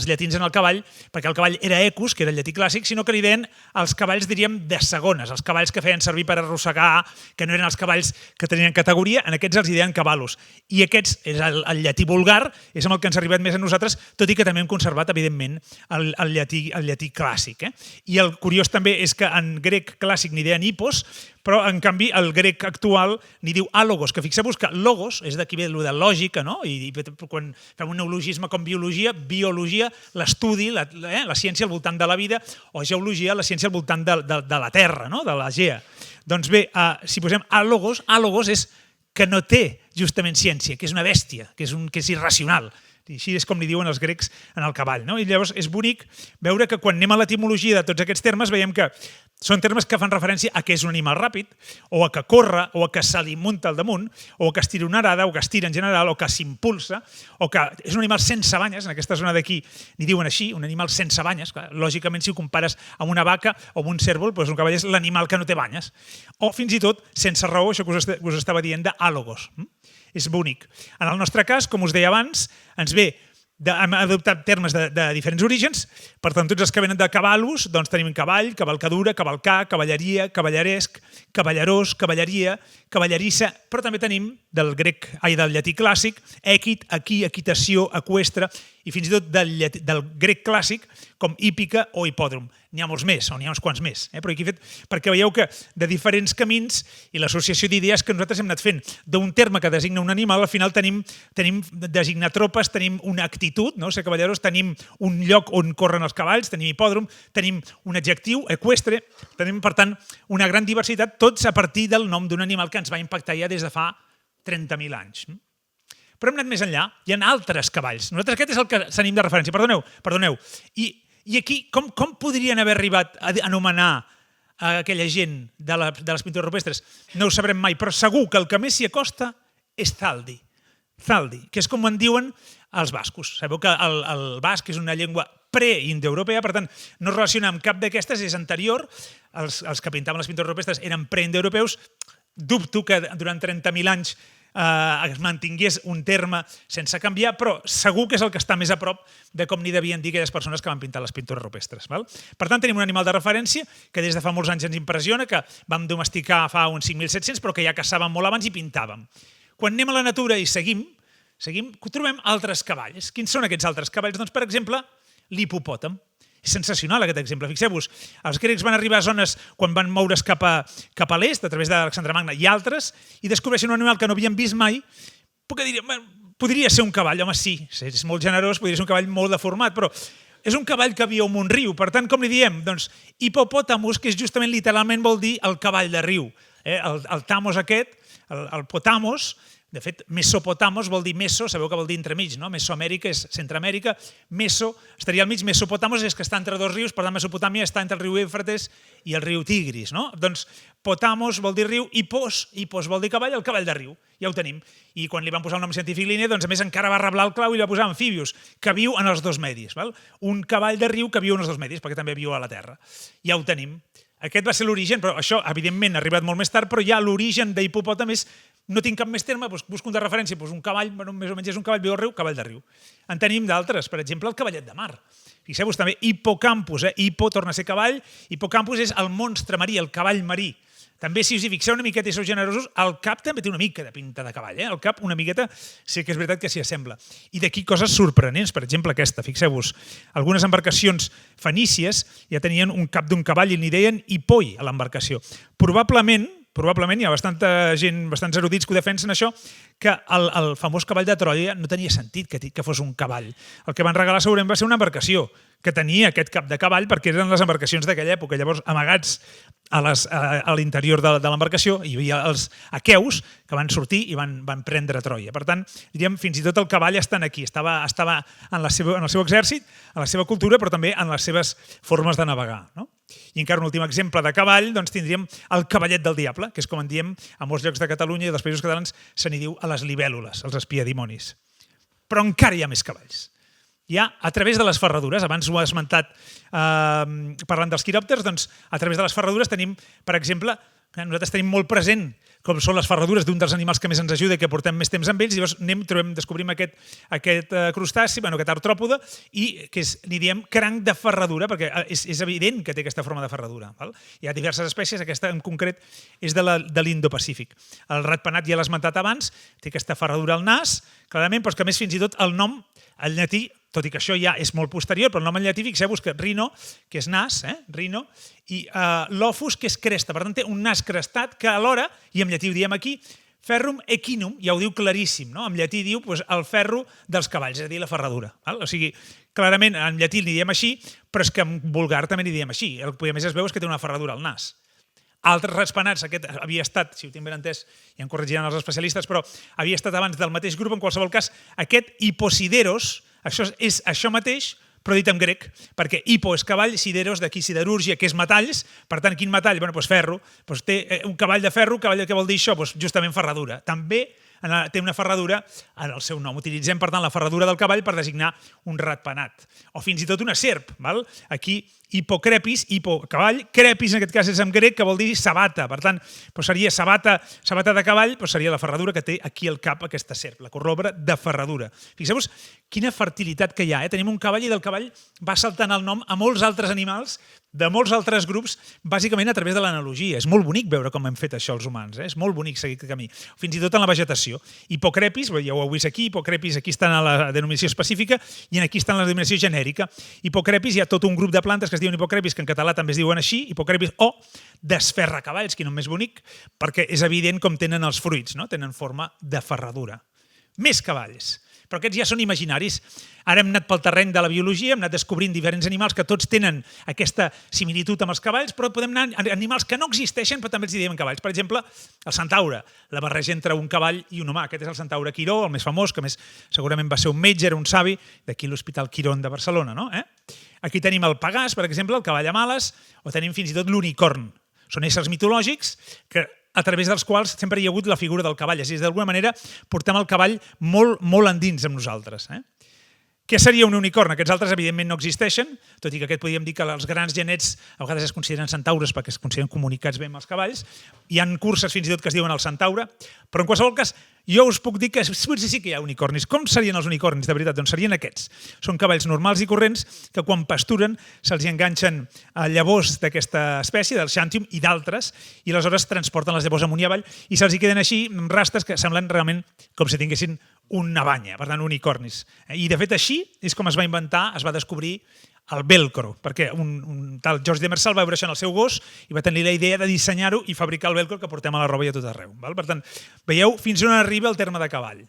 llatins en el cavall, perquè el cavall era ecus, que era el llatí clàssic, sinó que li deien els cavalls, diríem, de segones, els cavalls que feien servir per arrossegar, que no eren els cavalls que tenien categoria, en aquests els deien cavallus. I aquests, el llatí vulgar, és amb el que ens ha arribat més a nosaltres, tot i que també hem conservat, evidentment, el llatí clàssic. i el curiós també és que en grec clàssic n'hi deien hippos, però en canvi el grec actual n'hi diu àlogos, que fixeu-vos que logos és d'aquí ve de lògica, no? I quan fem un neologisme com biologia, l'estudi, la ciència al voltant de la vida, o geologia, la ciència al voltant de la Terra, no? De la Gea. Doncs bé, si posem àlogos és que no té justament ciència, que és una bèstia, que és irracional. I així és com li diuen els grecs en el cavall. No? I llavors és bonic veure que quan anem a l'etimologia de tots aquests termes veiem que són termes que fan referència a que és un animal ràpid, o a que corre, o a que se li munta al damunt, o a que es tira una arada, o que es tira en general, o que s'impulsa, o que és un animal sense banyes, en aquesta zona d'aquí n'hi diuen així, un animal sense banyes. Clar, lògicament, si ho compares amb una vaca o amb un cérvol, doncs un cavall és l'animal que no té banyes. O fins i tot, sense raó, això que us estava dient d'àlogos. És bonic. En el nostre cas, com us deia abans, ens ve hem adoptat termes de diferents orígens, per tant, tots els que venen de cavalus, doncs tenim cavall, cavalcadura, cavalcar, cavalleria, cavalleresc, cavallerós, cavalleria, cavallerissa, però també tenim del llatí clàssic, èquit, equí, equitació, eqüestre, i fins i tot del grec clàssic, com hípica o hipòdrom. N'hi ha molts més, o n'hi ha uns quants més, però aquí fet perquè veieu que de diferents camins i l'associació d'idees que nosaltres hem anat fent d'un terme que designa un animal, al final tenim designar tropes, tenim una actitud, no? Ser cavalleros, tenim un lloc on corren els cavalls, tenim hipòdrom, tenim un adjectiu, eqüestre, tenim, per tant, una gran diversitat, tots a partir del nom d'un animal que ens va impactar ja des de fa 30.000 anys. Però hem anat més enllà, hi ha altres cavalls. Nosaltres aquest és el que tenim de referència. Perdoneu. I aquí, com podrien haver arribat a anomenar aquella gent de les pintures rupestres? No ho sabrem mai, però segur que el que més s'hi acosta és Zaldi, que és com en diuen els bascos. Sabeu que el basc és una llengua pre-indoeuropea, per tant, no es relaciona amb cap d'aquestes, és anterior. Els que pintaven les pintures rupestres eren pre-indoeuropeus. Dubto que durant 30.000 anys es mantingués un terme sense canviar, però segur que és el que està més a prop de com n'hi devien dir aquelles persones que van pintar les pintures rupestres. Per tant, tenim un animal de referència que des de fa molts anys ens impressiona, que vam domesticar fa uns 5.700, però que ja caçàvem molt abans i pintàvem. Quan anem a la natura i seguim, trobem altres cavalls. Quins són aquests altres cavalls? Doncs, per exemple, l'hipopòtam. És sensacional aquest exemple. Fixeu-vos, els grecs van arribar a zones quan van moure's cap a l'est, a través d'Alexandre Magne i altres, i descobreixen un animal que no havien vist mai, perquè dirien, podria ser un cavall, home, sí, és molt generós, podria ser un cavall molt deformat, però és un cavall que viu en un riu. Per tant, com li diem? Doncs hipopòtamus, que és justament literalment vol dir el cavall de riu. El tamos aquest, el potamos, de fet, Mesopotamos vol dir meso, sabeu que vol dir entremig, no? Mesoamèrica és Centroamèrica, meso estaria al mig, Mesopotamos és que està entre dos rius, per tant, Mesopotàmia està entre el riu Éufrates i el riu Tigris, no? Doncs Potamos vol dir riu, hipos vol dir cavall, el cavall de riu, ja ho tenim. I quan li van posar el nom científic Linné, doncs a més encara va reblar el clau i li va posar amfibius, que viu en els dos medis. Un cavall de riu que viu en els dos medis, perquè també viu a la terra. Ja ho tenim. Aquest va ser l'origen, però això, evidentment, ha arribat molt més tard, però ja l'origen d'hipopòtam és no tinc cap més terme, busco un de referència, un cavall, més o menys és un cavall, viu al riu, cavall de riu. En tenim d'altres, per exemple, el cavallet de mar. Fixeu-vos també, hipocampus, hipo torna a ser cavall, hipocampus és el monstre marí, el cavall marí. També, si us hi fixeu una miqueta i sou generosos, el cap també té una mica de pinta de cavall. El cap, una miqueta, sí que és veritat que s'hi assembla. I d'aquí coses sorprenents, per exemple aquesta, fixeu-vos. Algunes embarcacions fenícies ja tenien un cap d'un cavall i n'hi deien hipoi a l'embarcació. Probablement hi ha bastanta gent, bastants erudits que ho defensen això, que el famós cavall de Troia no tenia sentit que fos un cavall. El que van regalar segurament va ser una embarcació que tenia aquest cap de cavall perquè eren les embarcacions d'aquella època. Llavors, amagats a l'interior de l'embarcació hi havia els aqueus que van sortir i van prendre Troia. Per tant, diríem, fins i tot el cavall està aquí. Estava en el seu exèrcit, en la seva cultura, però també en les seves formes de navegar. I encara un últim exemple de cavall, doncs tindríem el cavallet del diable, que és com en diem a molts llocs de Catalunya i dels països catalans se n'hi diu a les libèl·lules, els espiadimonis. Però encara hi ha més cavalls. Hi ha, a través de les ferradures, abans ho he esmentat parlant dels quiròpters, doncs a través de les ferradures tenim, per exemple, nosaltres tenim molt present com són les ferradures d'un dels animals que més ens ajuda i que portem més temps amb ells, i llavors descobrim aquest crustaci, aquest artròpode, i que n'hi diem cranc de ferradura, perquè és evident que té aquesta forma de ferradura. Hi ha diverses espècies, aquesta en concret és de l'Indo-Pacífic. El ratpenat ja l'he esmentat abans, té aquesta ferradura al nas, clarament, però que més fins i tot el nom, el llatí, tot i que això ja és molt posterior, però el nom en llatí, fixeu-vos que rhino, que és nas, rhino, i lofus, que és cresta. Per tant, té un nas crestat que alhora, i en llatí ho diem aquí, ferrum equinum, ja ho diu claríssim, no? En llatí diu el ferro dels cavalls, és a dir, la ferradura. O sigui, clarament en llatí n'hi diem així, però és que en vulgar també n'hi diem així. El que més es veu és que té una ferradura al nas. Altres ratpenats, aquest havia estat, si ho tinc ben entès, ja em corregiran els especialistes, però havia estat abans del mateix grup, en qualsevol cas, aquest hiposideros, això és això mateix, però dit en grec, perquè hipo és cavall, sideros d'aquí siderúrgia, que és metalls, per tant, quin metall? Bé, doncs ferro, té un cavall de ferro, què vol dir això? Justament ferradura. També té una ferradura en el seu nom. Utilitzem, per tant, la ferradura del cavall per designar un ratpenat. O fins i tot una serp. Aquí, hipocrepis, cavall, crepis en aquest cas és en grec, que vol dir sabata. Per tant, seria sabata de cavall, seria la ferradura que té aquí al cap aquesta serp, la corrobre de ferradura. Fixeu-vos quina fertilitat que hi ha. Tenim un cavall i del cavall va saltant el nom a molts altres animals de molts altres grups, bàsicament a través de l'analogia. És molt bonic veure com hem fet això els humans, és molt bonic seguir aquest camí. Fins i tot en la vegetació. Hipocrepis, ja ho heu vist aquí, hipocrepis aquí estan a la denominació específica i aquí estan a la denominació genèrica. Hipocrepis, hi ha tot un grup de plantes que es diuen hipocrepis, que en català també es diuen així, hipocrepis o desferracavalls, que no més bonic, perquè és evident com tenen els fruits, no? Tenen forma de ferradura. Més cavalls. Però aquests ja són imaginaris. Ara hem anat pel terreny de la biologia, hem anat descobrint diferents animals que tots tenen aquesta similitud amb els cavalls, però podem anar a animals que no existeixen, però també els diem cavalls. Per exemple, el centaure, la barreja entre un cavall i un humà. Aquest és el centaure Quiró, el més famós, que més segurament va ser un metge, era un savi, d'aquí l'Hospital Quirón de Barcelona. No? Aquí tenim el Pegàs, per exemple, el cavall amb ales, o tenim fins i tot l'unicorn. Són éssers mitològics a través dels quals sempre hi ha hagut la figura del cavall. És a dir, d'alguna manera portem el cavall molt, molt endins amb nosaltres. Què seria un unicorn? Aquests altres, evidentment, no existeixen, tot i que aquest podríem dir que els grans genets a vegades es consideren centaures perquè es consideren comunicats bé amb els cavalls. Hi ha curses fins i tot que es diuen el centaure, però en qualsevol cas jo us puc dir que potser sí que hi ha unicornis. Com serien els unicornis, de veritat? Doncs serien aquests. Són cavalls normals i corrents que quan pasturen se'ls enganxen llavors d'aquesta espècie, del xàntium i d'altres, i aleshores transporten les llavors amunt i avall i se'ls queden així rastres que semblen realment com si tinguessin una banya, per tant, unicornis. I, de fet, així és com es va inventar, es va descobrir el velcro, perquè un tal George Demersal va veure això en el seu gos i va tenir la idea de dissenyar-ho i fabricar el velcro que portem a la roba i a tot arreu. Per tant, veieu fins on arriba el terme de cavall.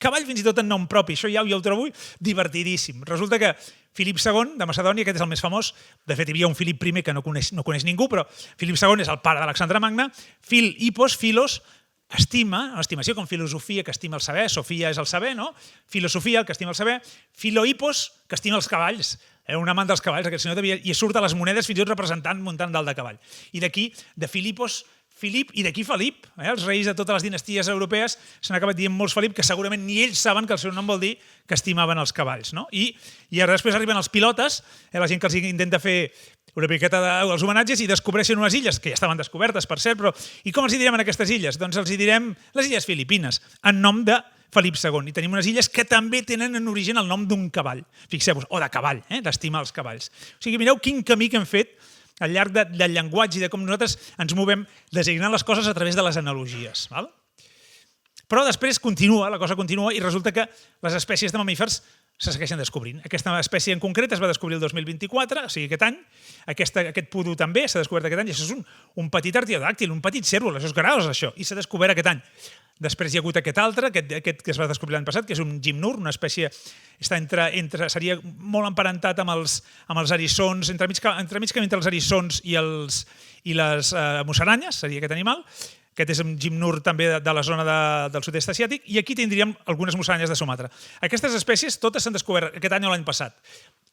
Cavall fins i tot en nom propi, això ja ho trobo divertidíssim. Resulta que Filip II de Macedònia, aquest és el més famós, de fet hi havia un Filip I que no coneix ningú, però Filip II és el pare d'Alexandre Magne, Philos, estima, estimació com filosofia, que estima el saber, Sofia és el saber, no? Filosofia, el que estima el saber, Philohippos, que estima els cavalls, un amant dels cavalls, aquest senyor devia, i surt a les monedes fins i tot representant muntant dalt de cavall. I d'aquí, de Filipos, Filip, i d'aquí Felip. Els reis de totes les dinasties europees s'han acabat dient molts Felip, que segurament ni ells saben que el seu nom vol dir que estimaven els cavalls. No? I després arriben els pilotes, la gent que els intenta fer una miqueta dels homenatges i descobreixen unes illes, que ja estaven descobertes, per cert, però i com els hi direm en aquestes illes? Doncs els hi direm les illes Filipines, en nom de Felip II. I tenim unes illes que també tenen en origen el nom d'un cavall. Fixeu-vos, o de cavall, d'estimar els cavalls. O sigui, mireu quin camí que hem fet al llarg del llenguatge i de com nosaltres ens movem designant les coses a través de les analogies. Val? Però després la cosa continua i resulta que les espècies de mamífers se segueixen descobrint. Aquesta espècie en concret es va descobrir el 2024, o sigui aquest any. Aquest pudu també s'ha descobert aquest any. Això és un petit artiodàctil, un petit cérvol, això és gros, això, i s'ha descobert aquest any. Després hi ha hagut aquest altre, aquest que es va descobrir l'any passat, que és un gimnur, una espècie seria molt emparentat amb els eriçons, entremig camí entre els eriçons i les musaranyes, seria aquest animal. Aquest és un gimnur també de la zona del sud-est asiàtic, i aquí tindríem algunes musaranyes de Sumatra. Aquestes espècies totes s'han descobert aquest any o l'any passat,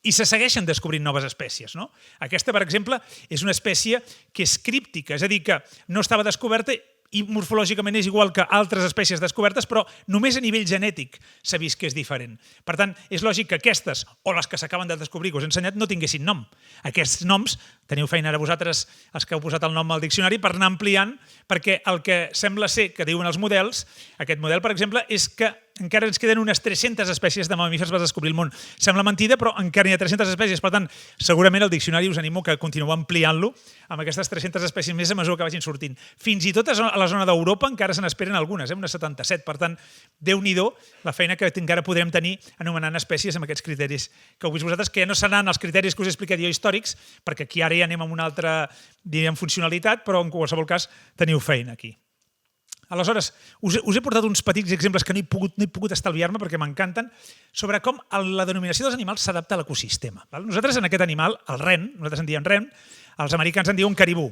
i se segueixen descobrint noves espècies. No? Aquesta, per exemple, és una espècie que és críptica, és a dir, que no estava descoberta i morfològicament és igual que altres espècies descobertes, però només a nivell genètic s'ha vist que és diferent. Per tant, és lògic que aquestes, o les que s'acaben de descobrir que us he ensenyat, no tinguessin nom. Aquests noms, teniu feina ara vosaltres, els que heu posat el nom al diccionari, per anar ampliant, perquè el que sembla ser que diuen els models, aquest model, per exemple, és que encara ens queden unes 300 espècies de mamífers per descobrir el món. Sembla mentida, però encara n'hi ha 300 espècies. Per tant, segurament el diccionari us animo que continueu ampliant-lo amb aquestes 300 espècies més a mesura que vagin sortint. Fins i tot a la zona d'Europa encara se n'esperen algunes, unes 77. Per tant, Déu-n'hi-do la feina que encara podrem tenir anomenant espècies amb aquests criteris que heu vist vosaltres, que ja no seran els criteris que us he explicat jo històrics, perquè aquí ara ja anem amb una altra, diríem, funcionalitat, però en qualsevol cas teniu feina aquí. Aleshores, us he portat uns petits exemples que no he pogut estalviar-me perquè m'encanten sobre com la denominació dels animals s'adapta a l'ecosistema. Nosaltres en aquest animal, el ren, nosaltres en diem ren, els americans en diuen caribú.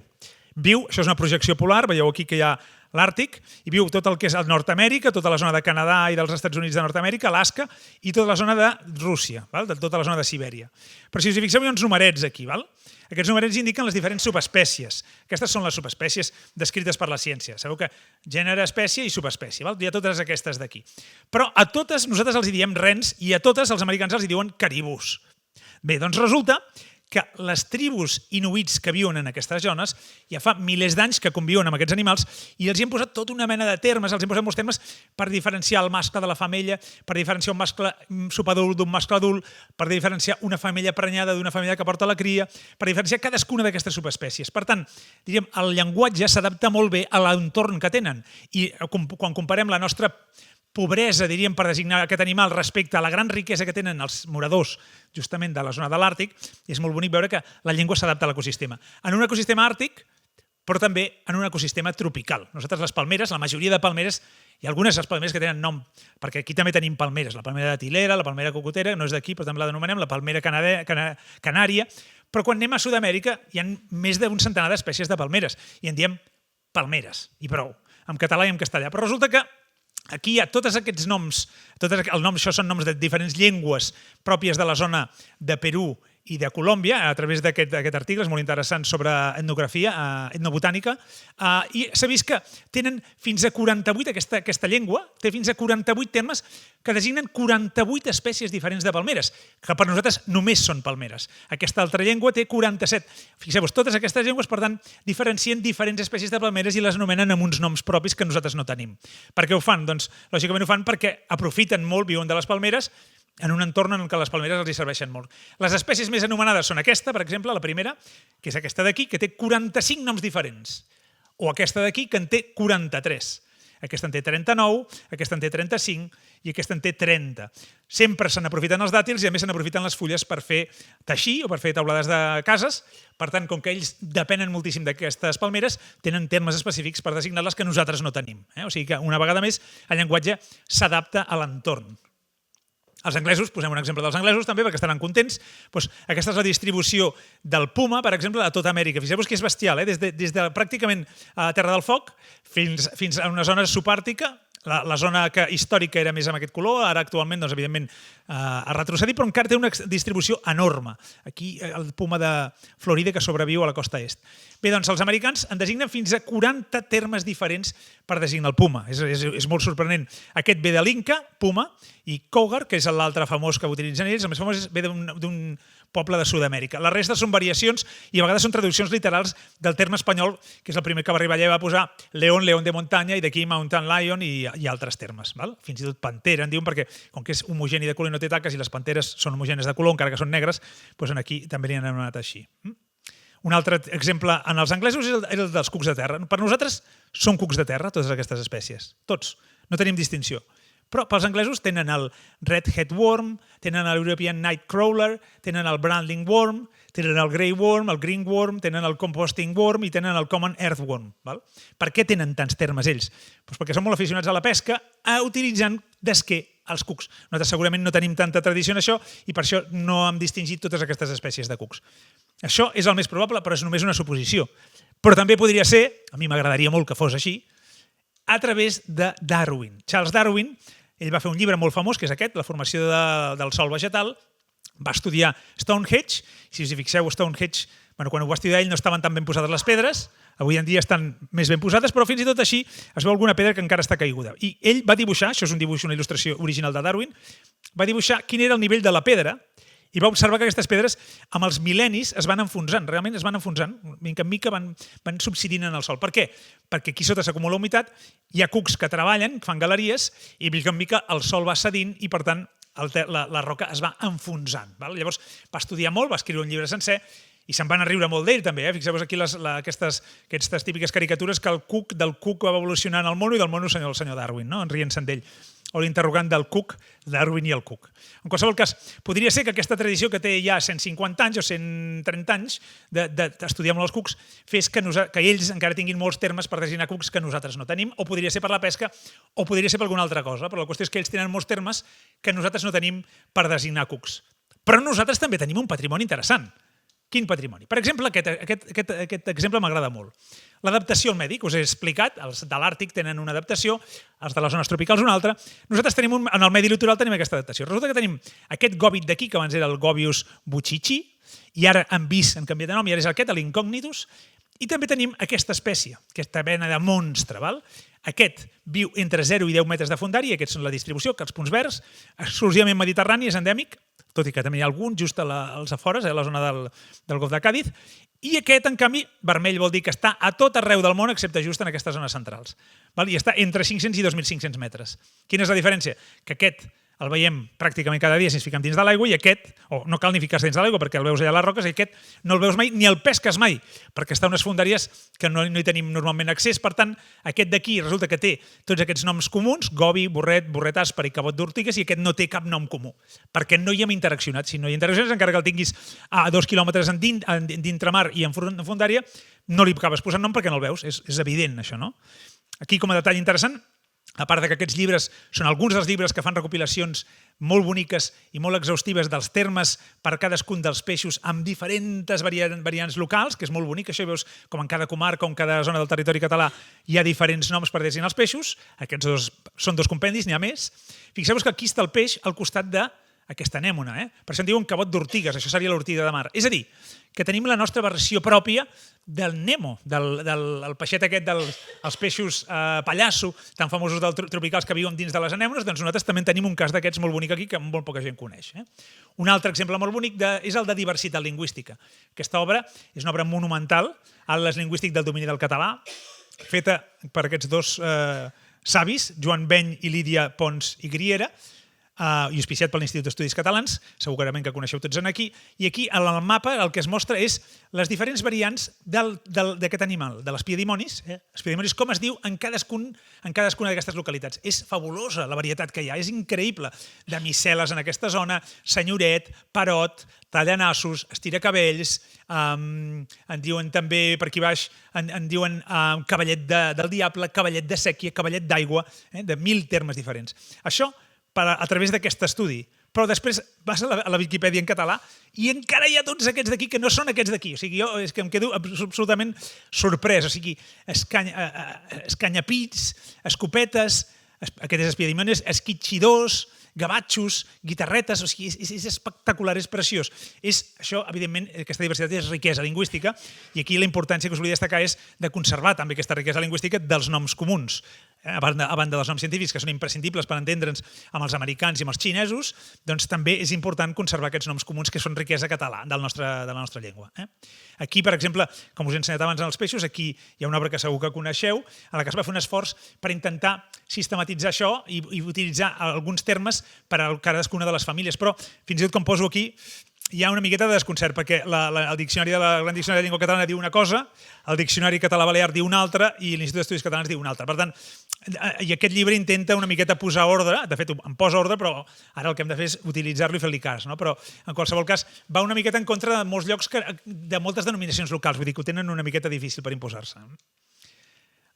Viu, això és una projecció polar, veieu aquí que hi ha l'Àrtic, i viu tot el que és el Nord-Amèrica, tota la zona de Canadà i dels Estats Units de Nord-Amèrica, Alaska, i tota la zona de Rússia, de tota la zona de Sibèria. Però si us hi fixeu, hi ha uns numerets aquí. Aquests numerets indiquen les diferents subespècies. Aquestes són les subespècies descrites per la ciència. Sabeu que gènere, espècie i subespècie. Hi ha totes aquestes d'aquí. Però a totes nosaltres els hi diem rens i a totes els americans els hi diuen caribús. Bé, doncs resulta que les tribus inuits que viuen en aquestes zones ja fa milers d'anys que conviuen amb aquests animals i els hi hem posat tota una mena de termes, els hi hem posat molts termes per diferenciar el mascle de la femella, per diferenciar un mascle subadult d'un mascle adult, per diferenciar una femella prenyada d'una femella que porta la cria, per diferenciar cadascuna d'aquestes subespècies. Per tant, diríem, el llenguatge s'adapta molt bé a l'entorn que tenen i quan comparem la nostra pobresa, diríem, per designar aquest animal respecte a la gran riquesa que tenen els moradors justament de la zona de l'Àrtic, és molt bonic veure que la llengua s'adapta a l'ecosistema. En un ecosistema àrtic, però també en un ecosistema tropical. Nosaltres les palmeres, la majoria de palmeres, hi ha algunes de les palmeres que tenen nom, perquè aquí també tenim palmeres, la palmera de Tilera, la palmera cocotera, no és d'aquí, però també la denomenem la palmera canària, però quan anem a Sud-amèrica hi ha més d'un centenar d'espècies de palmeres i en diem palmeres, i prou, en català i en castellà. Però resulta que aquí hi ha tots aquests noms, això són noms de diferents llengües pròpies de la zona de Perú i de Colòmbia, a través d'aquest article, és molt interessant, sobre etnografia, etnobotànica, i s'ha vist que tenen fins a 48, aquesta llengua, té fins a 48 termes que designen 48 espècies diferents de palmeres, que per nosaltres només són palmeres. Aquesta altra llengua té 47. Fixeu-vos, totes aquestes llengües, per tant, diferencien diferents espècies de palmeres i les anomenen amb uns noms propis que nosaltres no tenim. Per què ho fan? Doncs, lògicament ho fan perquè aprofiten molt, viuen de les palmeres, en un entorn en què les palmeres els hi serveixen molt. Les espècies més anomenades són aquesta, per exemple, la primera, que és aquesta d'aquí, que té 45 noms diferents. O aquesta d'aquí, que en té 43. Aquesta en té 39, aquesta en té 35 i aquesta en té 30. Sempre se n'aprofiten els dàtils i a més se n'aprofiten les fulles per fer teixir o per fer taulades de cases. Per tant, com que ells depenen moltíssim d'aquestes palmeres, tenen termes específics per designar-les que nosaltres no tenim. O sigui que, una vegada més, el llenguatge s'adapta a l'entorn. Els anglesos, posem un exemple dels anglesos també, perquè estaran contents. Aquesta és la distribució del puma, per exemple, a tota Amèrica. Fixeu-vos que és bestial, des de pràcticament a Terra del Foc fins a una zona subàrtica, la zona històrica era més amb aquest color, ara actualment, doncs, evidentment, ha retrocedit, però encara té una distribució enorme. Aquí, el puma de Florida, que sobreviu a la costa est. Bé, doncs, els americans en designen fins a 40 termes diferents per designar el puma. És molt sorprenent. Aquest ve de l'Inca, puma, i cougar, que és l'altre famós que utilitzen ells, el més famós ve d'un poble de Sud-amèrica. La resta són variacions i a vegades són traduccions literals del terme espanyol, que és el primer que va arribar allà i va posar león, león de muntanya, i d'aquí mountain lion i altres termes. Fins i tot pantera, en diuen, perquè com que és homogeni de color i no té taques i les panteres són homogènies de color, encara que són negres, doncs aquí també n'hi han anomenat així. Un altre exemple en els anglesos és el dels cucs de terra. Per nosaltres són cucs de terra, totes aquestes espècies. Tots. No tenim distinció. Però pels anglesos tenen el red headworm, tenen l'European nightcrawler, tenen el brandling worm, tenen el grey worm, el green worm, tenen el composting worm i tenen el common earthworm. Per què tenen tants termes ells? Perquè són molt aficionats a la pesca, utilitzant d'esquer els cucs. Nosaltres segurament no tenim tanta tradició en això i per això no hem distingit totes aquestes espècies de cucs. Això és el més probable, però és només una suposició. Però també podria ser, a mi m'agradaria molt que fos així, a través de Darwin. Charles Darwin, ell va fer un llibre molt famós, que és aquest, La formació del sòl vegetal, va estudiar Stonehenge. Si us hi fixeu, Stonehenge, quan ho va estudiar ell no estaven tan ben posades les pedres, avui en dia estan més ben posades, però fins i tot així es veu alguna pedra que encara està caiguda. I ell va dibuixar, això és un dibuix, una il·lustració original de Darwin, va dibuixar quin era el nivell de la pedra I va observar que aquestes pedres, amb els mil·lennis, es van enfonsant, realment es van enfonsant, mica en mica van subsidint en el sòl. Per què? Perquè aquí sota s'acumula humitat, hi ha cucs que treballen, fan galeries, i mica en mica el sòl va cedint i, per tant, la roca es va enfonsant. Llavors va estudiar molt, va escriure un llibre sencer, i se'n van a riure molt d'ell també. Fixeu-vos aquí aquestes típiques caricatures que del cuc va evolucionar en el mono i del mono el senyor Darwin, no? En rient-se'n d'ell. O l'interrogant del cuc, Darwin i el cuc. En qualsevol cas, podria ser que aquesta tradició que té ja 150 anys o 130 anys d'estudiar molt els cucs fes que ells encara tinguin molts termes per designar cucs que nosaltres no tenim, o podria ser per la pesca, o podria ser per alguna altra cosa, però la qüestió és que ells tenen molts termes que nosaltres no tenim per designar cucs. Però nosaltres també tenim un patrimoni interessant. Quin patrimoni? Per exemple, aquest exemple m'agrada molt. L'adaptació al medi, que us he explicat, els de l'Àrtic tenen una adaptació, els de les zones tropicals una altra. Nosaltres tenim en el medi litoral tenim aquesta adaptació. Resulta que tenim aquest gòbit d'aquí, que abans era el Gobius buchichi, i ara han canviat de nom, i ara és aquest, l'Incognitus, i també tenim aquesta espècie, aquesta mena de monstre. Aquest viu entre 0 i 10 metres de fondària, aquests són la distribució, que els punts verds, exclusivament mediterrani, és endèmic, tot i que també hi ha algun just als afores, a la zona del Golf de Càdiz, i aquest, en canvi, vermell vol dir que està a tot arreu del món, excepte just en aquestes zones centrals. I està entre 500 i 2.500 metres. Quina és la diferència? Que aquest el veiem pràcticament cada dia si ens fiquem dins de l'aigua, i aquest, o no cal ni ficar-se dins de l'aigua perquè el veus allà a les roques, i aquest no el veus mai ni el pesques mai, perquè està a unes fondàries que no hi tenim normalment accés. Per tant, aquest d'aquí resulta que té tots aquests noms comuns, gobi, borret àsper i cabot d'ortigues, i aquest no té cap nom comú, perquè no hi hem interaccionat. Si no hi ha interaccionat, encara que el tinguis a 2 quilòmetres d'intramar i en fondària, no li acabes posant nom perquè no el veus. És evident, això, no? Aquí, com a detall interessant, a part que aquests llibres són alguns dels llibres que fan recopilacions molt boniques i molt exhaustives dels termes per cadascun dels peixos amb diferents variants locals, que és molt bonic, això veus com en cada comarca o en cada zona del territori català hi ha diferents noms per designar els peixos. Aquests dos són 2 compendis, n'hi ha més. Fixeu-vos que aquí està el peix al costat d'aquesta anèmona, per això en diuen cabot d'ortigues, això seria l'ortiga de mar. És a dir, que tenim la nostra versió pròpia del Nemo, del peixet aquest dels peixos pallasso, tan famosos tropicals que viuen dins de les anèmones. Doncs nosaltres també tenim un cas d'aquests molt bonic aquí que molt poca gent coneix. Un altre exemple molt bonic és el de diversitat lingüística. Aquesta obra és una obra monumental, Atles lingüístic del domini del català, feta per aquests 2 savis, Joan Beny i Lídia Pons i Griera, i auspiciat per l'Institut d'Estudis Catalans, segurament que coneixeu tots aquí, i aquí en el mapa el que es mostra és les diferents variants d'aquest animal, de l'espiedimonis, l'espiedimonis com es diu en cadascuna d'aquestes localitats. És fabulosa la varietat que hi ha, és increïble. De miceles en aquesta zona, senyoret, parot, tallanassos, estiracabells, en diuen també per aquí baix, en diuen cavallet del diable, cavallet de sèquia, cavallet d'aigua, de 1.000 termes diferents. Això a través d'aquest estudi. Però després vas a la Viquipèdia en català i encara hi ha tots aquests d'aquí que no són aquests d'aquí. O sigui, jo és que em quedo absolutament sorprès. O sigui, escanyapits, escopetes, aquestes espiedimones, esquitxidors, gavatxos, guitarretes, o sigui, és espectacular, és preciós. Això, evidentment, aquesta diversitat és riquesa lingüística, i aquí la importància que us volia destacar és de conservar també aquesta riquesa lingüística dels noms comuns. A banda dels noms científics, que són imprescindibles per entendre'ns amb els americans i amb els xinesos, doncs també és important conservar aquests noms comuns que són riquesa català de la nostra llengua. Aquí, per exemple, com us he ensenyat abans en els peixos, aquí hi ha una obra que segur que coneixeu, en la que es va fer un esforç per intentar sistematitzar això i utilitzar alguns termes per a cadascuna de les famílies. Però, fins i tot, com poso aquí, hi ha una miqueta de desconcert, perquè el diccionari de la Gran Diccionari de Llengua Catalana diu una cosa, el diccionari català-balear diu una altra i l'Institut d'Estudis Catalans diu una altra. Per tant, i aquest llibre intenta una miqueta posar ordre, de fet em posa ordre, però ara el que hem de fer és utilitzar-lo i fer-li cas. Però, en qualsevol cas, va una miqueta en contra de molts llocs, de moltes denominacions locals, vull dir que ho tenen una miqueta difícil per imposar-se.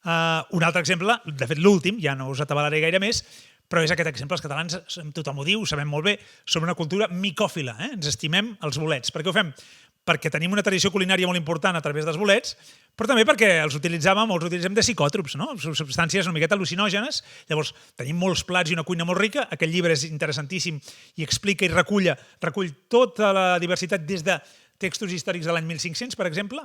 Un altre exemple, de fet l'últim, ja no us atabalaré gaire més, però és aquest exemple. Els catalans, tothom ho diu, ho sabem molt bé, som una cultura micòfila, ens estimem els bolets. Per què ho fem? Perquè tenim una tradició culinària molt important a través dels bolets, però també perquè els utilitzem de psicòtrops, substàncies una miqueta al·lucinògenes. Llavors, tenim molts plats i una cuina molt rica. Aquest llibre és interessantíssim i explica i recull tota la diversitat des de textos històrics de l'any 1500, per exemple.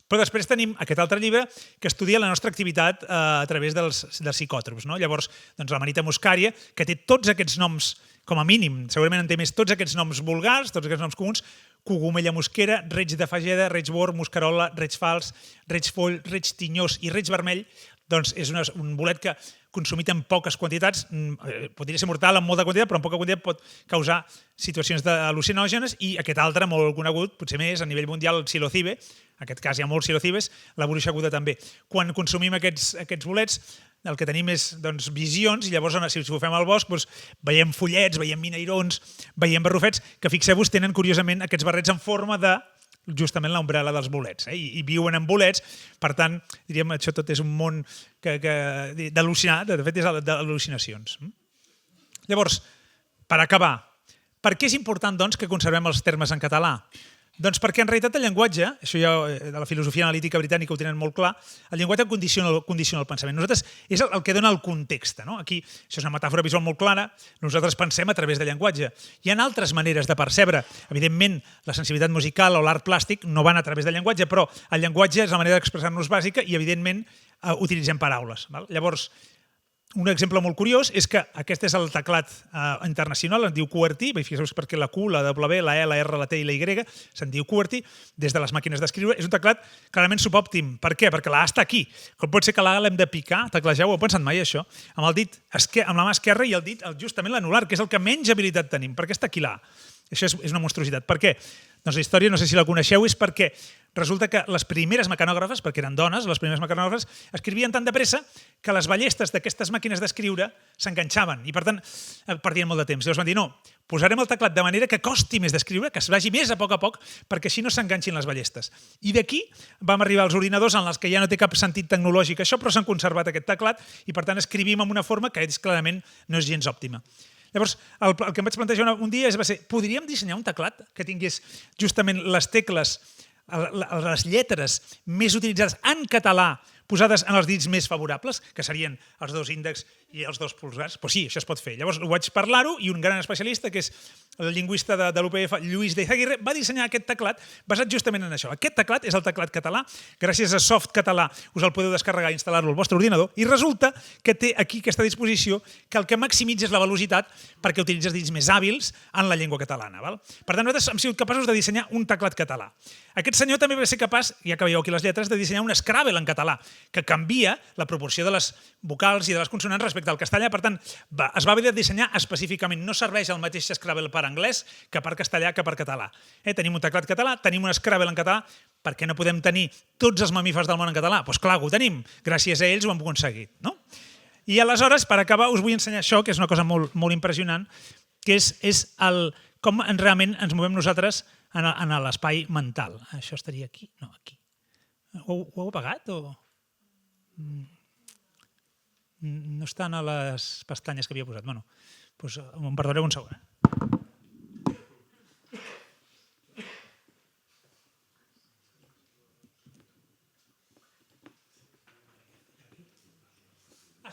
Però després tenim aquest altre llibre que estudia la nostra activitat a través dels psicòtrops. Llavors, la Manita muscària, que té tots aquests noms com a mínim, segurament en té més, tots aquests noms vulgars, tots aquests noms comuns, cogomella mosquera, reig de fageda, reig bord, moscarola, reig fals, reig foll, reig tinyós i reig vermell, doncs és un bolet que consumit en poques quantitats, podria ser mortal en molta quantitat, però en poca quantitat pot causar situacions al·lucinògenes, i aquest altre, molt conegut, potser més a nivell mundial, el psilocibe, en aquest cas hi ha molts psilocibes, la bruixa aguda també. Quan consumim aquests bolets, el que tenim és visions, i llavors si ho fem al bosc veiem follets, veiem mineirons, veiem barrufets, que fixeu-vos tenen curiosament aquests barrets en forma de justament l'ombrel·la dels bolets, i viuen en bolets, per tant, diríem, això tot és un món d'al·lucinar, de fet és d'al·lucinacions. Llavors, per acabar, per què és important que conservem els termes en català? Doncs perquè en realitat el llenguatge, això ja de la filosofia analítica britànica ho tenen molt clar, el llenguatge condiciona el pensament. Nosaltres és el que dona el context. Aquí, això és una metàfora visual molt clara, nosaltres pensem a través del llenguatge. Hi ha altres maneres de percebre. Evidentment, la sensibilitat musical o l'art plàstic no van a través del llenguatge, però el llenguatge és la manera d'expressar-nos bàsica i, evidentment, utilitzem paraules. Llavors, un exemple molt curiós és que aquest és el teclat internacional, es diu QWERTY, fixeu-vos perquè la Q, la W, la E, la R, la T i la Y se'n diu QWERTY, des de les màquines d'escriure. És un teclat clarament subòptim. Per què? Perquè la A està aquí. Com pot ser que la A l'hem de picar, teclejar, ho heu pensat mai, això? Amb el dit, amb la mà esquerra i el dit justament l'anular, que és el que menys habilitat tenim. Per què està aquí la A? Això és una monstruositat. Per què? Doncs la història, no sé si la coneixeu, és perquè resulta que les primeres mecanògrafes, perquè eren dones, les primeres mecanògrafes, escrivien tan de pressa que les ballestes d'aquestes màquines d'escriure s'enganxaven i, per tant, perdien molt de temps. Llavors van dir, no, posarem el teclat de manera que costi més d'escriure, que es vagi més a poc, perquè així no s'enganxin les ballestes. I d'aquí vam arribar als ordinadors en els que ja no té cap sentit tecnològic això, però s'han conservat aquest teclat i, per tant, escrivim amb una forma que clarament no és gens òptima. Llavors, el que em vaig plantejar un dia va ser, podríem dissenyar un teclat que tingués justament les tecles, les lletres més utilitzades en català posades en els dits més favorables, que serien els dos índexs i els dos polzars? Però sí, això es pot fer. Llavors ho vaig parlar-ho i un gran especialista, que és el lingüista de l'UPF, Lluís de Izaguirre, va dissenyar aquest teclat basat justament en això. Aquest teclat és el teclat català. Gràcies a Softcatalà us el podeu descarregar i instal·lar-lo al vostre ordinador i resulta que té aquí aquesta disposició que el que maximitza és la velocitat perquè utilitzes dits més hàbils en la llengua catalana. Per tant, nosaltres hem sigut capaços de dissenyar un teclat català. Aquest senyor també va ser capaç, ja que veieu aquí les lletres, de dissenyar un Scrabble en català, que canvia la proporció de les vocals i de les consonants respecte al castellà. Per tant, es va haver de dissenyar específicament. No serveix el mateix Scrabble per anglès que per castellà que per català. Tenim un teclat català, tenim un Scrabble en català. Per què no podem tenir tots els mamífers del món en català? Doncs clar, ho tenim. Gràcies a ells ho hem aconseguit. I aleshores, per acabar, us vull ensenyar això, que és una cosa molt impressionant, que és com realment ens movem nosaltres en l'espai mental. Això estaria aquí? No, aquí. Ho heu apagat o...? No estan a les pestanyes que havia posat. Bueno, doncs em perdoneu un segon.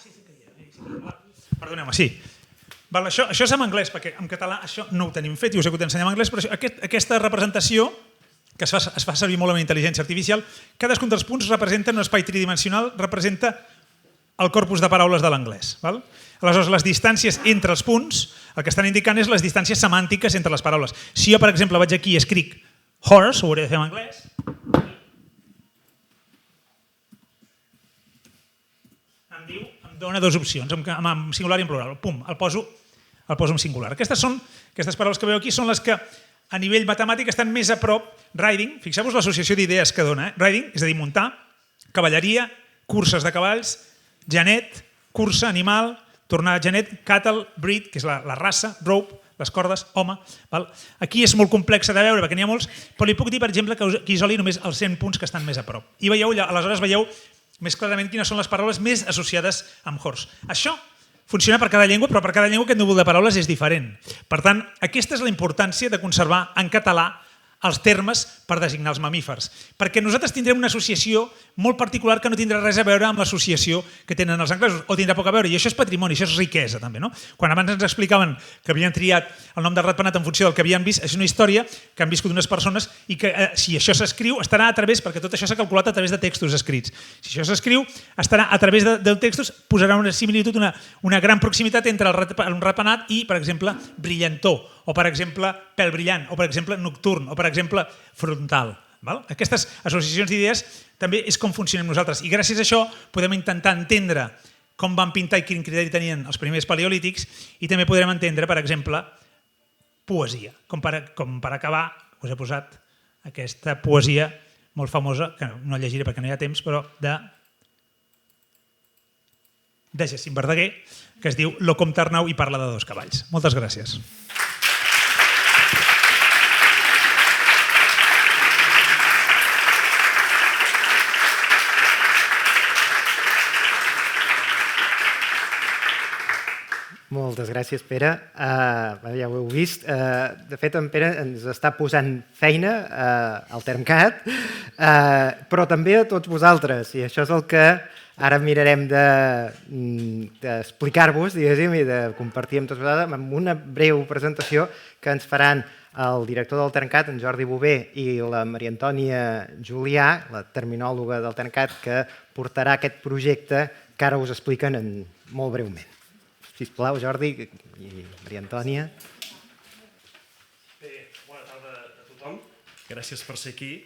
Sí que hi era. Perdoneu-me, sí. Això és en anglès, perquè en català això no ho tenim fet i us he hagut d'ensenyar en anglès, però aquesta representació que es fa servir molt amb intel·ligència artificial, cadascun dels punts representa un espai tridimensional, representa el corpus de paraules de l'anglès. Aleshores, les distàncies entre els punts, el que estan indicant és les distàncies semàntiques entre les paraules. Si jo, per exemple, vaig aquí i escric horse, ho hauré de fer en anglès, em dona dues opcions, en singular i en plural. Pum, el poso en singular. Aquestes paraules que veieu aquí són les que a nivell matemàtic estan més a prop. Riding, fixeu-vos l'associació d'idees que dona. Riding, és a dir, muntar, cavalleria, curses de cavalls, genet, cursa, animal, tornar a genet, cattle, breed, que és la raça, rope, les cordes, home. Aquí és molt complexa de veure perquè n'hi ha molts, però li puc dir, per exemple, que isoli només els 100 punts que estan més a prop. I aleshores veieu més clarament quines són les paraules més associades amb horse. Això funciona per cada llengua, però per cada llengua aquest núvol de paraules és diferent. Per tant, aquesta és la importància de conservar en català els termes per designar els mamífers. Perquè nosaltres tindrem una associació molt particular que no tindrà res a veure amb l'associació que tenen els anglesos, o tindrà poc a veure, i això és patrimoni, això és riquesa també. No? Quan abans ens explicaven que havien triat el nom de ratpenat en funció del que havien vist, és una història que han viscut unes persones i que si això s'escriu estarà a través, perquè tot això s'ha calculat a través de textos escrits. Si això s'escriu, estarà a través de textos, posarà una similitud, una gran proximitat entre un ratpenat i, per exemple, brillantor, o per exemple, pèl brillant, o per exemple, nocturn, o per exemple, frontal. Aquestes associacions d'idees també és com funcionem nosaltres. I gràcies a això podem intentar entendre com van pintar i quin criteri tenien els primers paleolítics i també podrem entendre, per exemple, poesia. Com per acabar, us he posat aquesta poesia molt famosa, que no llegiré perquè no hi ha temps, però de Jacint Verdaguer, que es diu Lo Comte Arnau i parla de dos cavalls. Moltes gràcies. Moltes gràcies, Pere. Ja ho heu vist. De fet, en Pere ens està posant feina al Termcat, però també a tots vosaltres. I això és el que ara mirarem d'explicar-vos, diguéssim, i de compartir amb tots vosaltres amb una breu presentació que ens faran el director del Termcat, en Jordi Bové, i la Maria Antònia Julià, la terminòloga del Termcat, que portarà aquest projecte que ara us expliquen molt breument. Sisplau, Jordi i Maria Antònia. Bé, bona tarda a tothom. Gràcies per ser aquí.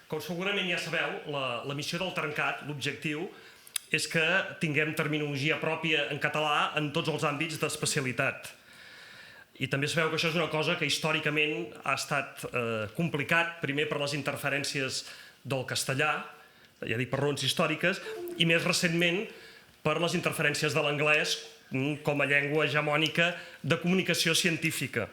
Com segurament ja sabeu, la missió del Termcat, l'objectiu, és que tinguem terminologia pròpia en català en tots els àmbits d'especialitat. I també sabeu que això és una cosa que històricament ha estat complicat, primer per les interferències del castellà, ja dic per raons històriques, i més recentment per les interferències de l'anglès com a llengua hegemònica de comunicació científica.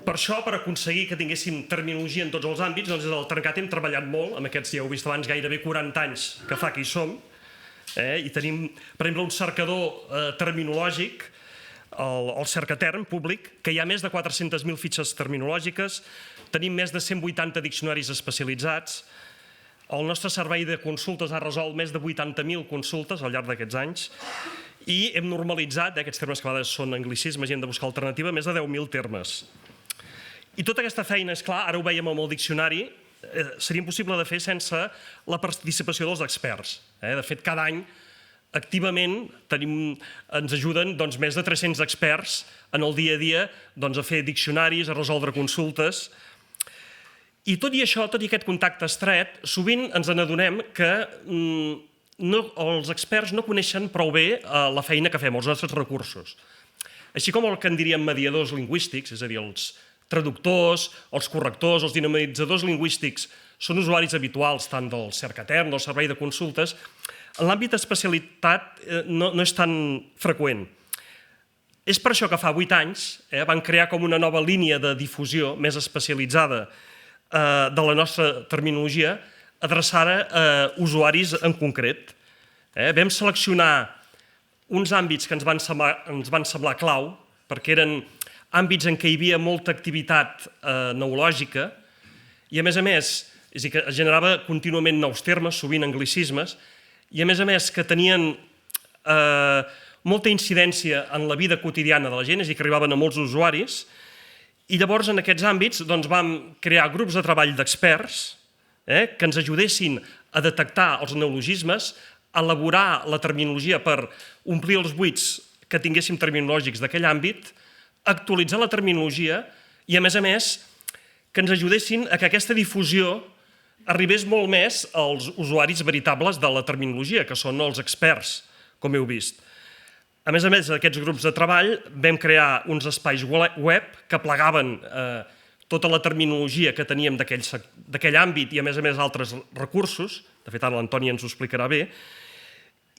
Per això, per aconseguir que tinguéssim terminologia en tots els àmbits, doncs des del Termcat hem treballat molt, amb aquests, ja heu vist abans, gairebé 40 anys que fa que hi som, i tenim, per exemple, un cercador terminològic, el Cercaterm públic, que hi ha més de 400.000 fitxes terminològiques, tenim més de 180 diccionaris especialitzats. El nostre servei de consultes ha resolt més de 80.000 consultes al llarg d'aquests anys i hem normalitzat, aquests termes que a vegades són anglicismes i hem de buscar alternativa, més de 10.000 termes. I tota aquesta feina, és clar, ara ho vèiem amb el diccionari, seria impossible de fer sense la participació dels experts. De fet, cada any, activament, ens ajuden més de 300 experts en el dia a dia a fer diccionaris, a resoldre consultes. I tot i això, tot i aquest contacte estret, sovint ens n'adonem que els experts no coneixen prou bé la feina que fem, els nostres recursos. Així com el que en diríem mediadors lingüístics, és a dir, els traductors, els correctors, els dinamitzadors lingüístics, són usuaris habituals tant del Cercaterm, del servei de consultes, en l'àmbit d'especialitat no és tan freqüent. És per això que fa 8 anys van crear com una nova línia de difusió més especialitzada de la nostra terminologia adreçada a usuaris en concret. Vam seleccionar uns àmbits que ens van semblar clau, perquè eren àmbits en què hi havia molta activitat neològica i, a més, és a dir, que es generava contínuament nous termes, sovint anglicismes, i, a més, que tenien molta incidència en la vida quotidiana de la gent, és a dir, que arribaven a molts usuaris. I llavors, en aquests àmbits, vam crear grups de treball d'experts que ens ajudessin a detectar els neologismes, a elaborar la terminologia per omplir els buits que tinguéssim terminològics d'aquell àmbit, actualitzar la terminologia i, a més, que ens ajudessin a que aquesta difusió arribés molt més als usuaris veritables de la terminologia, que són els experts, com heu vist. A més, d'aquests grups de treball vam crear uns espais web que plegaven tota la terminologia que teníem d'aquell àmbit i, a més, altres recursos. De fet, ara l'Antònia ens ho explicarà bé.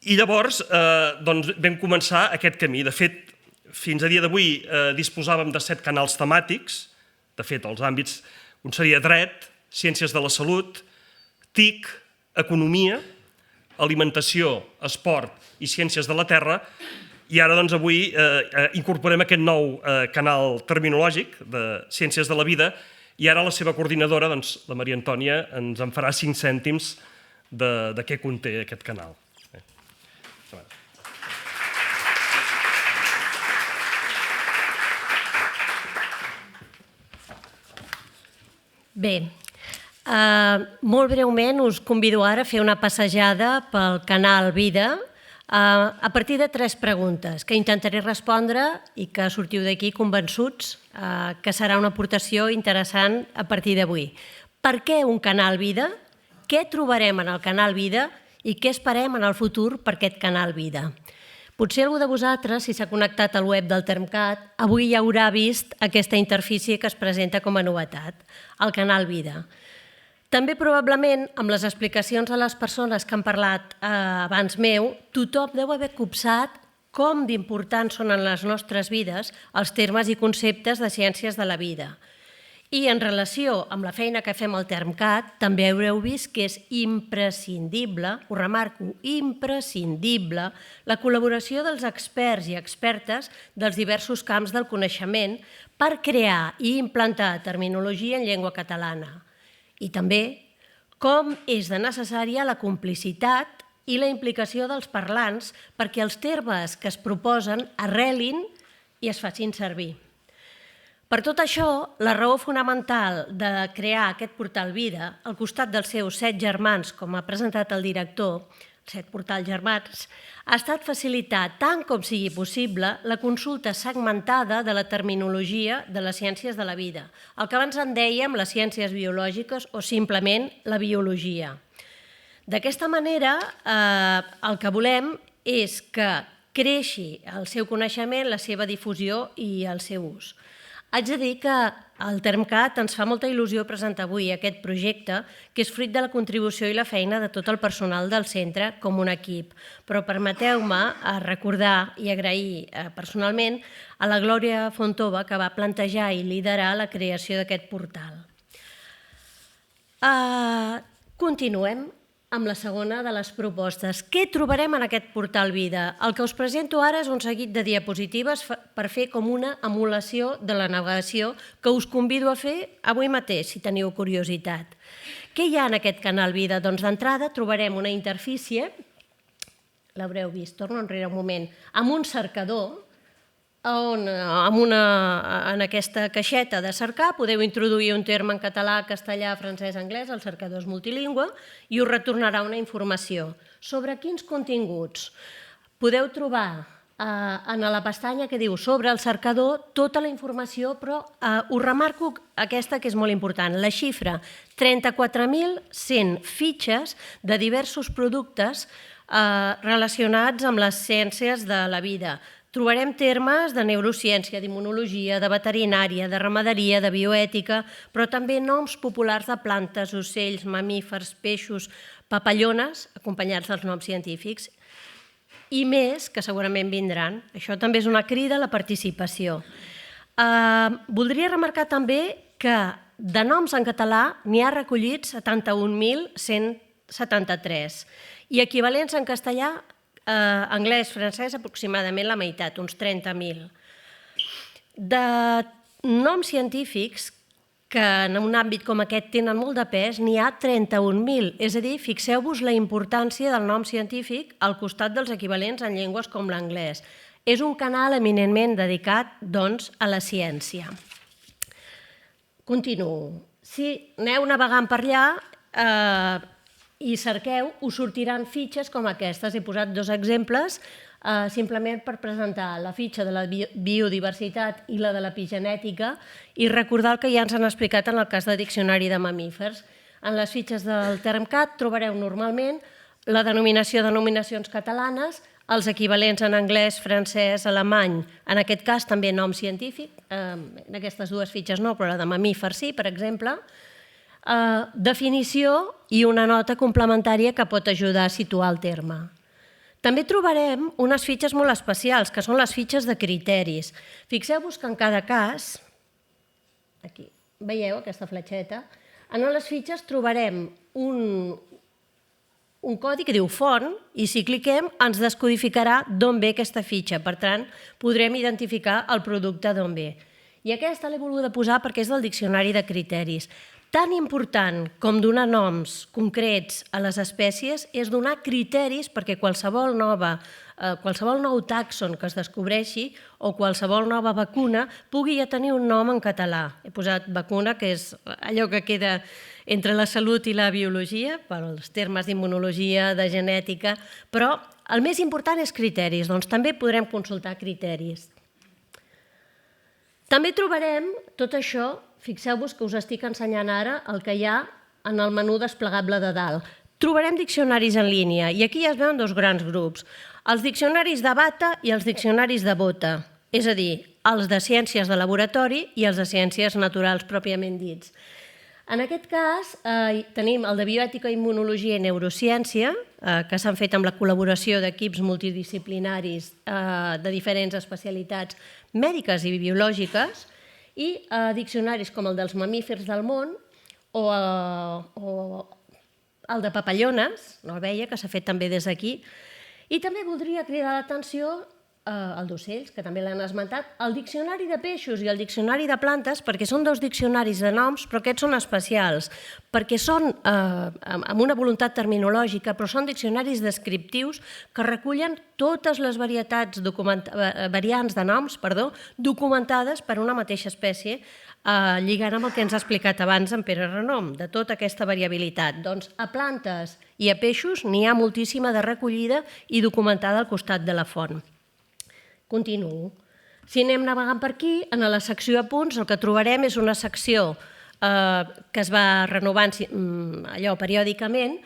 I llavors vam començar aquest camí. De fet, fins a dia d'avui disposàvem de 7 canals temàtics. De fet, els àmbits, un seria dret, ciències de la salut, TIC, economia, alimentació, esport i ciències de la terra. I ara, doncs, avui incorporem aquest nou canal terminològic de Ciències de la Vida i ara la seva coordinadora, doncs, la Maria Antònia, ens en farà 5 cèntims de què conté aquest canal. Bé, molt breument us convido ara a fer una passejada pel canal Vida a partir de 3 preguntes que intentaré respondre i que sortiu d'aquí convençuts que serà una aportació interessant a partir d'avui. Per què un canal Vida? Què trobarem en el canal Vida i què esperem en el futur per aquest canal Vida? Potser algú de vosaltres, si s'ha connectat al web del Termcat, avui ja haurà vist aquesta interfície que es presenta com a novetat, el canal Vida. També probablement, amb les explicacions de les persones que han parlat abans meu, tothom deu haver copsat com d'importants són en les nostres vides els termes i conceptes de ciències de la vida. I en relació amb la feina que fem al Termcat, també haureu vist que és imprescindible, ho remarco, imprescindible, la col·laboració dels experts i expertes dels diversos camps del coneixement per crear i implantar terminologia en llengua catalana. I també com és de necessària la complicitat i la implicació dels parlants perquè els termes que es proposen arrelin i es facin servir. Per tot això, la raó fonamental de crear aquest portal Vida, al costat dels seus 7 germans, com ha presentat el director, 7 portals germans, ha estat facilitar tant com sigui possible la consulta segmentada de la terminologia de les ciències de la vida, el que abans en dèiem les ciències biològiques o simplement la biologia. D'aquesta manera, el que volem és que creixi el seu coneixement, la seva difusió i el seu ús. Haig de dir que al Termcat ens fa molta il·lusió presentar avui aquest projecte, que és fruit de la contribució i la feina de tot el personal del centre com un equip. Però permeteu-me recordar i agrair personalment a la Glòria Fontova, que va plantejar i liderar la creació d'aquest portal. Continuem amb la segona de les propostes. Què trobarem en aquest portal Vida? El que us presento ara és un seguit de diapositives per fer com una emulació de la navegació que us convido a fer avui mateix, si teniu curiositat. Què hi ha en aquest canal Vida? Doncs d'entrada trobarem una interfície, l'haureu vist, torno enrere un moment, amb un cercador, on en aquesta caixeta de cercar podeu introduir un terme en català, castellà, francès, anglès, el cercador és multilingüe, i us retornarà una informació. Sobre quins continguts? Podeu trobar en la pestanya que diu sobre el cercador tota la informació, però us remarco aquesta que és molt important, la xifra, 34.100 fitxes de diversos productes relacionats amb les ciències de la vida. Trobarem termes de neurociència, d'immunologia, de veterinària, de ramaderia, de bioètica, però també noms populars de plantes, ocells, mamífers, peixos, papallones, acompanyats dels noms científics, i més que segurament vindran. Això també és una crida a la participació. Voldria remarcar també que de noms en català n'hi ha recollits 71.173 i equivalents en castellà, anglès, francès, aproximadament la meitat, uns 30.000. De noms científics que en un àmbit com aquest tenen molt de pes, n'hi ha 31.000. És a dir, fixeu-vos la importància del nom científic al costat dels equivalents en llengües com l'anglès. És un canal eminentment dedicat, doncs, a la ciència. Continuo. Si aneu navegant per allà i cerqueu, us sortiran fitxes com aquestes. He posat 2 exemples simplement per presentar la fitxa de la biodiversitat i la de l'epigenètica i recordar el que ja ens han explicat en el cas de diccionari de mamífers. En les fitxes del Termcat trobareu normalment la denominació de denominacions catalanes, els equivalents en anglès, francès, alemany, en aquest cas també nom científic, en aquestes 2 fitxes no, però la de mamífers sí, per exemple, definició i una nota complementària que pot ajudar a situar el terme. També trobarem unes fitxes molt especials, que són les fitxes de criteris. Fixeu-vos que en cada cas, aquí, veieu aquesta fletxeta, en les fitxes trobarem un codi que diu font i si cliquem ens descodificarà d'on ve aquesta fitxa. Per tant, podrem identificar el producte d'on ve. I aquesta l'he volguda posar perquè és del diccionari de criteris. Tan important com donar noms concrets a les espècies és donar criteris perquè qualsevol nou tàxon que es descobreixi o qualsevol nova vacuna pugui ja tenir un nom en català. He posat vacuna, que és allò que queda entre la salut i la biologia, pels termes d'immunologia, de genètica, però el més important és criteris, doncs també podrem consultar criteris. També trobarem tot això, fixeu-vos que us estic ensenyant ara el que hi ha en el menú desplegable de dalt. Trobarem diccionaris en línia i aquí ja es veuen dos grans grups. Els diccionaris de bata i els diccionaris de bota, és a dir, els de ciències de laboratori i els de ciències naturals pròpiament dits. En aquest cas tenim el de bioètica, immunologia i neurociència, que s'han fet amb la col·laboració d'equips multidisciplinaris de diferents especialitats mèdiques i biològiques, i diccionaris com el dels mamífers del món o el de papallones, no el veia, que s'ha fet també des d'aquí. I també voldria cridar l'atenció el d'ocells, que també l'han esmentat, el diccionari de peixos i el diccionari de plantes, perquè són dos diccionaris de noms, però aquests són especials, perquè són amb una voluntat terminològica, però són diccionaris descriptius que recullen totes les variants de noms documentades per una mateixa espècie, lligant amb el que ens ha explicat abans en Pere Renom, de tota aquesta variabilitat. Doncs a plantes i a peixos n'hi ha moltíssima de recollida i documentada al costat de la font. Continuo. Si anem navegant per aquí, en la secció apunts el que trobarem és una secció que es va renovant allò periòdicament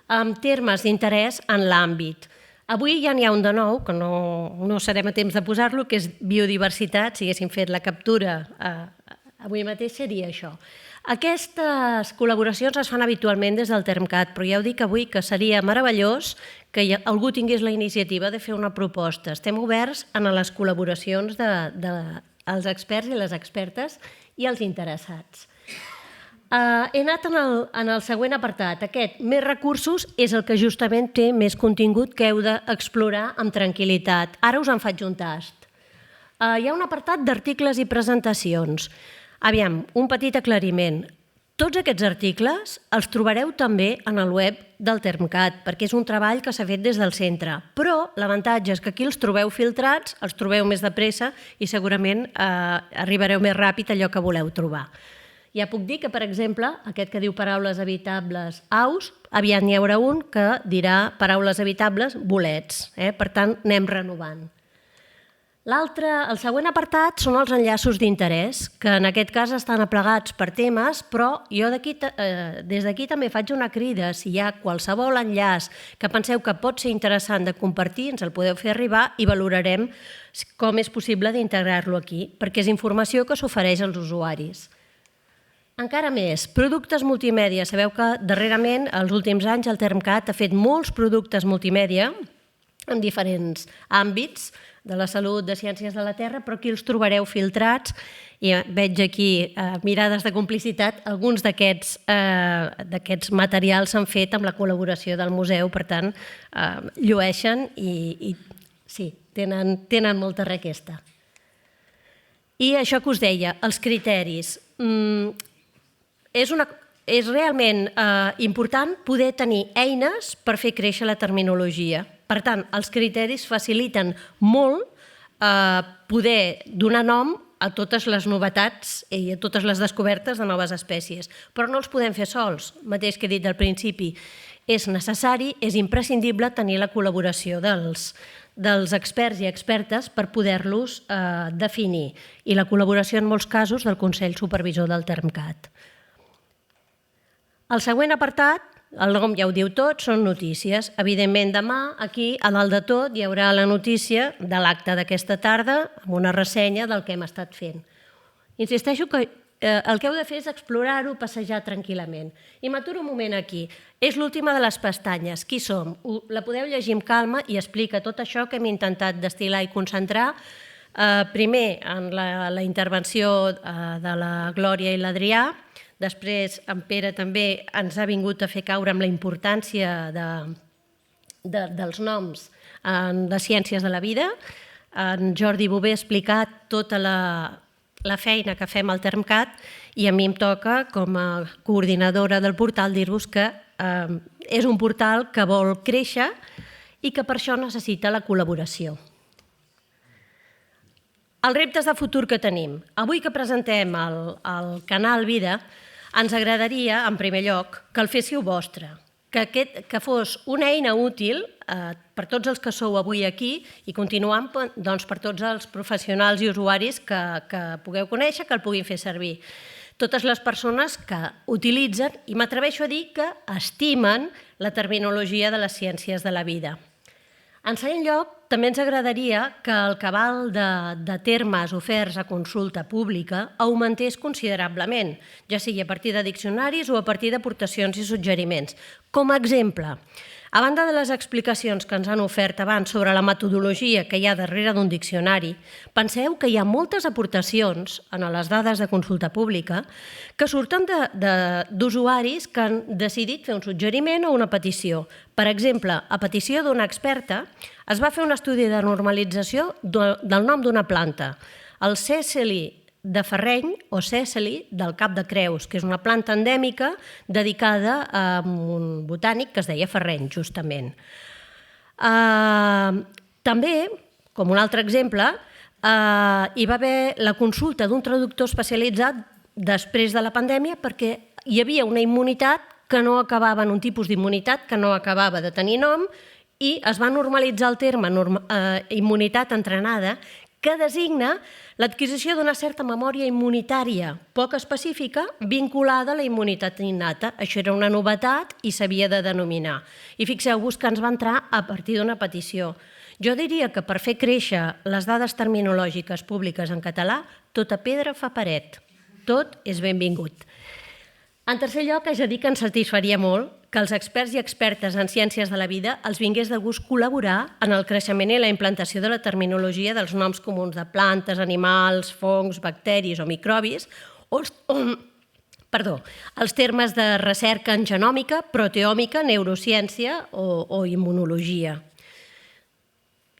amb termes d'interès en l'àmbit. Avui ja n'hi ha un de nou, que no serem a temps de posar-lo, que és biodiversitat. Si haguéssim fet la captura avui mateix seria això. Aquestes col·laboracions es fan habitualment des del Termcat, però ja ho dic avui que seria meravellós que algú tingués la iniciativa de fer una proposta. Estem oberts a les col·laboracions dels experts i les expertes i els interessats. He anat en el següent apartat. Aquest, més recursos, és el que justament té més contingut que heu d'explorar amb tranquil·litat. Ara us en faig un tast. Hi ha un apartat d'articles i presentacions. Aviam, un petit aclariment. Tots aquests articles els trobareu també en el web del Termcat, perquè és un treball que s'ha fet des del centre. Però l'avantatge és que aquí els trobeu filtrats, els trobeu més de pressa i segurament arribareu més ràpid a allò que voleu trobar. Ja puc dir que, per exemple, aquest que diu paraules evitables aus, aviat n'hi haurà un que dirà paraules evitables bolets. Per tant, anem renovant. El següent apartat són els enllaços d'interès, que en aquest cas estan aplegats per temes, però jo des d'aquí també faig una crida. Si hi ha qualsevol enllaç que penseu que pot ser interessant de compartir, ens el podeu fer arribar i valorarem com és possible d'integrar-lo aquí, perquè és informació que s'ofereix als usuaris. Encara més, productes multimèdia. Sabeu que darrerament, els últims anys, el Termcat ha fet molts productes multimèdia en diferents àmbits, de la salut, de ciències de la Terra, però aquí els trobareu filtrats i veig aquí mirades de complicitat. Alguns d'aquests materials s'han fet amb la col·laboració del museu, per tant, llueixen i sí, tenen molta requesta. I això que us deia, els criteris. És realment important poder tenir eines per fer créixer la terminologia. Per tant, els criteris faciliten molt poder donar nom a totes les novetats i a totes les descobertes de noves espècies. Però no els podem fer sols. Mateix que he dit al principi, és necessari, és imprescindible tenir la col·laboració dels experts i expertes per poder-los definir. I la col·laboració, en molts casos, del Consell Supervisor del Termcat. El següent apartat, el nom ja ho diu tot, són notícies. Evidentment, demà, aquí, a dalt de tot, hi haurà la notícia de l'acte d'aquesta tarda, amb una ressenya del que hem estat fent. Insisteixo que el que heu de fer és explorar-ho, passejar tranquil·lament. I m'aturo un moment aquí. És l'última de les pestanyes. Qui som? La podeu llegir amb calma i explica tot això que hem intentat destil·lar i concentrar. Primer, en la intervenció de la Glòria i l'Adrià. Després, en Pere també ens ha vingut a fer caure amb la importància dels noms de Ciències de la Vida. En Jordi Bové ha explicat tota la feina que fem al Termcat i a mi em toca, com a coordinadora del portal, dir-vos que és un portal que vol créixer i que per això necessita la col·laboració. Els reptes de futur que tenim. Avui que presentem el Canal Vida, ens agradaria, en primer lloc, que el féssiu vostre, que fos una eina útil per tots els que sou avui aquí i continuant per tots els professionals i usuaris que pugueu conèixer, que el puguin fer servir. Totes les persones que utilitzen, i m'atreveixo a dir que estimen la terminologia de les ciències de la vida. En segon lloc, també ens agradaria que el cabal de termes oferts a consulta pública augmentés considerablement, ja sigui a partir de diccionaris o a partir d'aportacions i suggeriments. Com a exemple, a banda de les explicacions que ens han ofert abans sobre la metodologia que hi ha darrere d'un diccionari, penseu que hi ha moltes aportacions en les dades de consulta pública que surten d'usuaris que han decidit fer un suggeriment o una petició. Per exemple, a petició d'una experta es va fer un estudi de normalització del nom d'una planta, el cècili de Ferreny o cècili del Cap de Creus, que és una planta endèmica dedicada a un botànic que es deia Ferreny, justament. També, com un altre exemple, hi va haver la consulta d'un traductor especialitzat després de la pandèmia perquè hi havia una immunitat que no acabava en un tipus d'immunitat que no acabava de tenir nom i es va normalitzar el terme immunitat entrenada, que designa l'adquisició d'una certa memòria immunitària poc específica vinculada a la immunitat innata. Això era una novetat i s'havia de denominar. I fixeu-vos que ens va entrar a partir d'una petició. Jo diria que per fer créixer les dades terminològiques públiques en català, tota pedra fa paret. Tot és benvingut. En tercer lloc, haig de dir que ens satisfaria molt que els experts i expertes en ciències de la vida els vingués de gust col·laborar en el creixement i la implantació de la terminologia dels noms comuns de plantes, animals, fongs, bacteris o microbis, els termes de recerca en genòmica, proteòmica, neurociència o immunologia.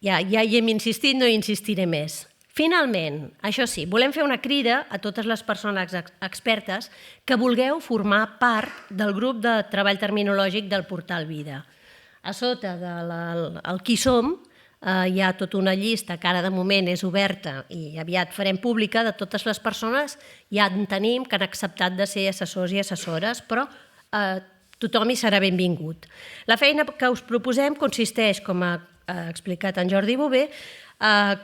Ja hi hem insistit, no hi insistiré més. Finalment, això sí, volem fer una crida a totes les persones expertes que vulgueu formar part del grup de treball terminològic del portal Vida. A sota del qui som hi ha tota una llista que ara de moment és oberta i aviat farem pública de totes les persones, ja en tenim que han acceptat de ser assessors i assessores, però tothom hi serà benvingut. La feina que us proposem consisteix, com ha explicat en Jordi Bové,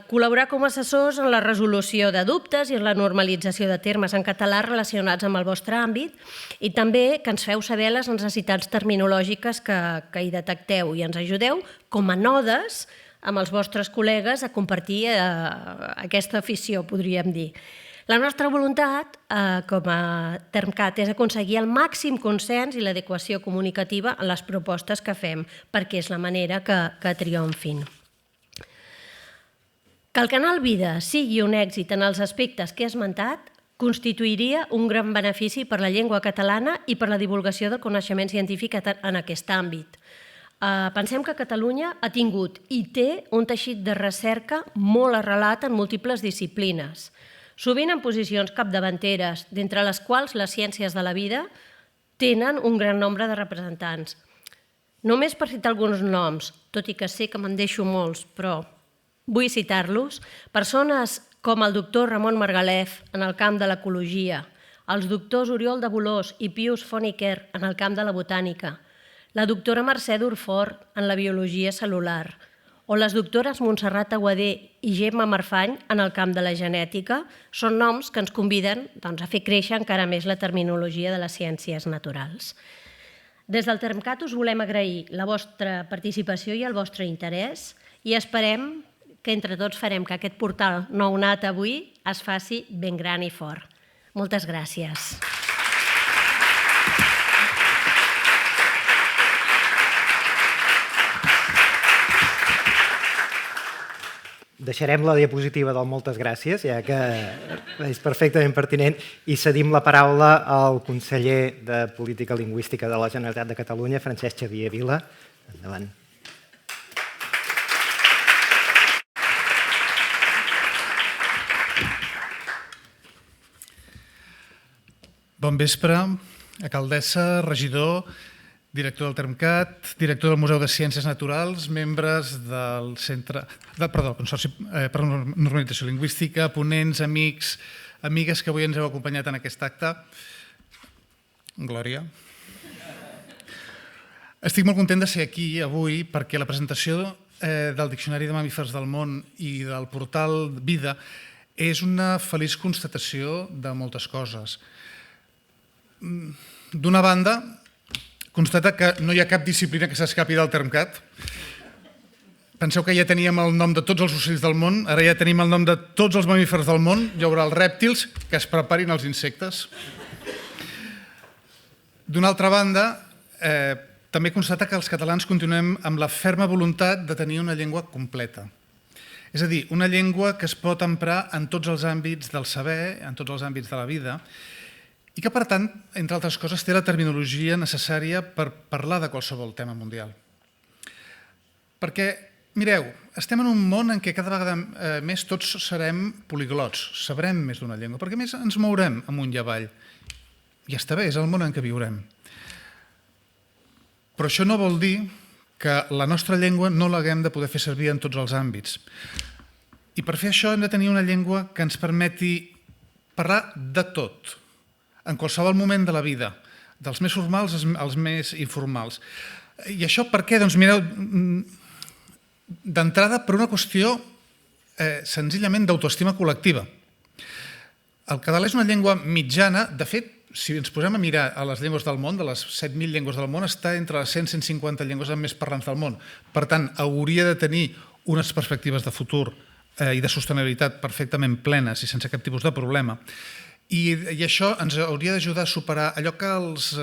col·laborar com a assessors en la resolució de dubtes i en la normalització de termes en català relacionats amb el vostre àmbit i també que ens feu saber les necessitats terminològiques que hi detecteu i ens ajudeu com a nodes amb els vostres col·legues a compartir aquesta afició, podríem dir. La nostra voluntat com a Termcat és aconseguir el màxim consens i l'adequació comunicativa en les propostes que fem, perquè és la manera que triomfin. Que el Canal Vida sigui un èxit en els aspectes que he esmentat constituiria un gran benefici per la llengua catalana i per la divulgació del coneixement científic en aquest àmbit. Pensem que Catalunya ha tingut i té un teixit de recerca molt arrelat en múltiples disciplines, sovint en posicions capdavanteres, d'entre les quals les ciències de la vida tenen un gran nombre de representants. Només per citar alguns noms, tot i que sé que me'n deixo molts, però vull citar-los, persones com el doctor Ramon Margalef en el camp de l'ecologia, els doctors Oriol de Bolós i Pius Foneker en el camp de la botànica, la doctora Mercè Durfort en la biologia cel·lular, o les doctores Montserrat Aguadé i Gemma Marfany en el camp de la genètica, són noms que ens conviden a fer créixer encara més la terminologia de les ciències naturals. Des del Termcat us volem agrair la vostra participació i el vostre interès i esperem que entre tots farem que aquest portal nounat avui es faci ben gran i fort. Moltes gràcies. Deixarem la diapositiva del moltes gràcies, ja que és perfectament pertinent, i cedim la paraula al conseller de Política Lingüística de la Generalitat de Catalunya, Francesc Xavier Vila. Endavant. Bon vespre, alcaldessa, regidor, director del Termcat, director del Museu de Ciències Naturals, membres del Consorci per la Normalització Lingüística, ponents, amics, amigues que avui ens heu acompanyat en aquest acte. Glòria. Estic molt content de ser aquí avui perquè la presentació del Diccionari de Mamífers del Món i del portal Vida és una feliç constatació de moltes coses. D'una banda, constata que no hi ha cap disciplina que s'escapi del Termcat. Penseu que ja teníem el nom de tots els ocells del món, ara ja tenim el nom de tots els mamífers del món, hi haurà els rèptils, que es preparin els insectes. D'una altra banda, també constata que els catalans continuem amb la ferma voluntat de tenir una llengua completa. És a dir, una llengua que es pot emprar en tots els àmbits del saber, en tots els àmbits de la vida, i que, per tant, entre altres coses, té la terminologia necessària per parlar de qualsevol tema mundial. Perquè, mireu, estem en un món en què cada vegada més tots serem poliglots, sabrem més d'una llengua, perquè més ens mourem amunt i avall. Ja està bé, és el món en què viurem. Però això no vol dir que la nostra llengua no l'haguem de poder fer servir en tots els àmbits. I per fer això hem de tenir una llengua que ens permeti parlar de tot, en qualsevol moment de la vida, dels més formals als més informals. I això per què? Doncs mireu, d'entrada per una qüestió senzillament d'autoestima col·lectiva. El català és una llengua mitjana, de fet, si ens posem a mirar a les llengües del món, de les 7.000 llengües del món, està entre les 100-150 llengües amb més parlants del món. Per tant, hauria de tenir unes perspectives de futur i de sostenibilitat perfectament plenes i sense cap tipus de problema. I això ens hauria d'ajudar a superar allò que els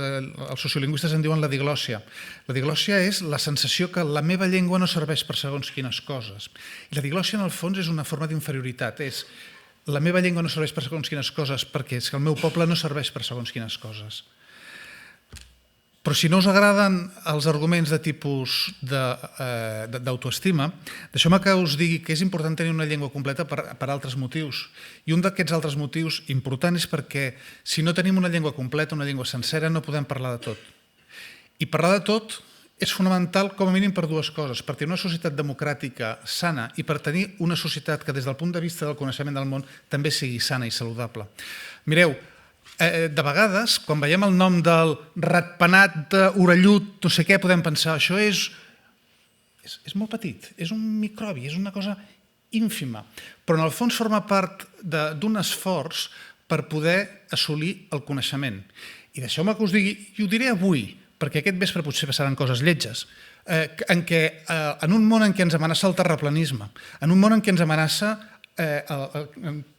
sociolingüistes en diuen la diglòssia. La diglòssia és la sensació que la meva llengua no serveix per segons quines coses. I la diglòssia, en el fons, és una forma d'inferioritat. És la meva llengua no serveix per segons quines coses perquè és que el meu poble no serveix per segons quines coses. Però si no us agraden els arguments de tipus d'autoestima, deixeu-me que us digui que és important tenir una llengua completa per altres motius. I un d'aquests altres motius important és perquè si no tenim una llengua completa, una llengua sencera, no podem parlar de tot. I parlar de tot és fonamental com a mínim per dues coses, per tenir una societat democràtica sana i per tenir una societat que des del punt de vista del coneixement del món també sigui sana i saludable. Mireu, de vegades, quan veiem el nom del ratpenat orellut, no sé què, podem pensar, això és molt petit, és un microbi, és una cosa ínfima, però en el fons forma part d'un esforç per poder assolir el coneixement. I deixeu-me que us digui, i ho diré avui, perquè aquest vespre potser passaran coses lletges, en què en un món en què ens amenaça el terraplanisme, en un món en què ens amenaça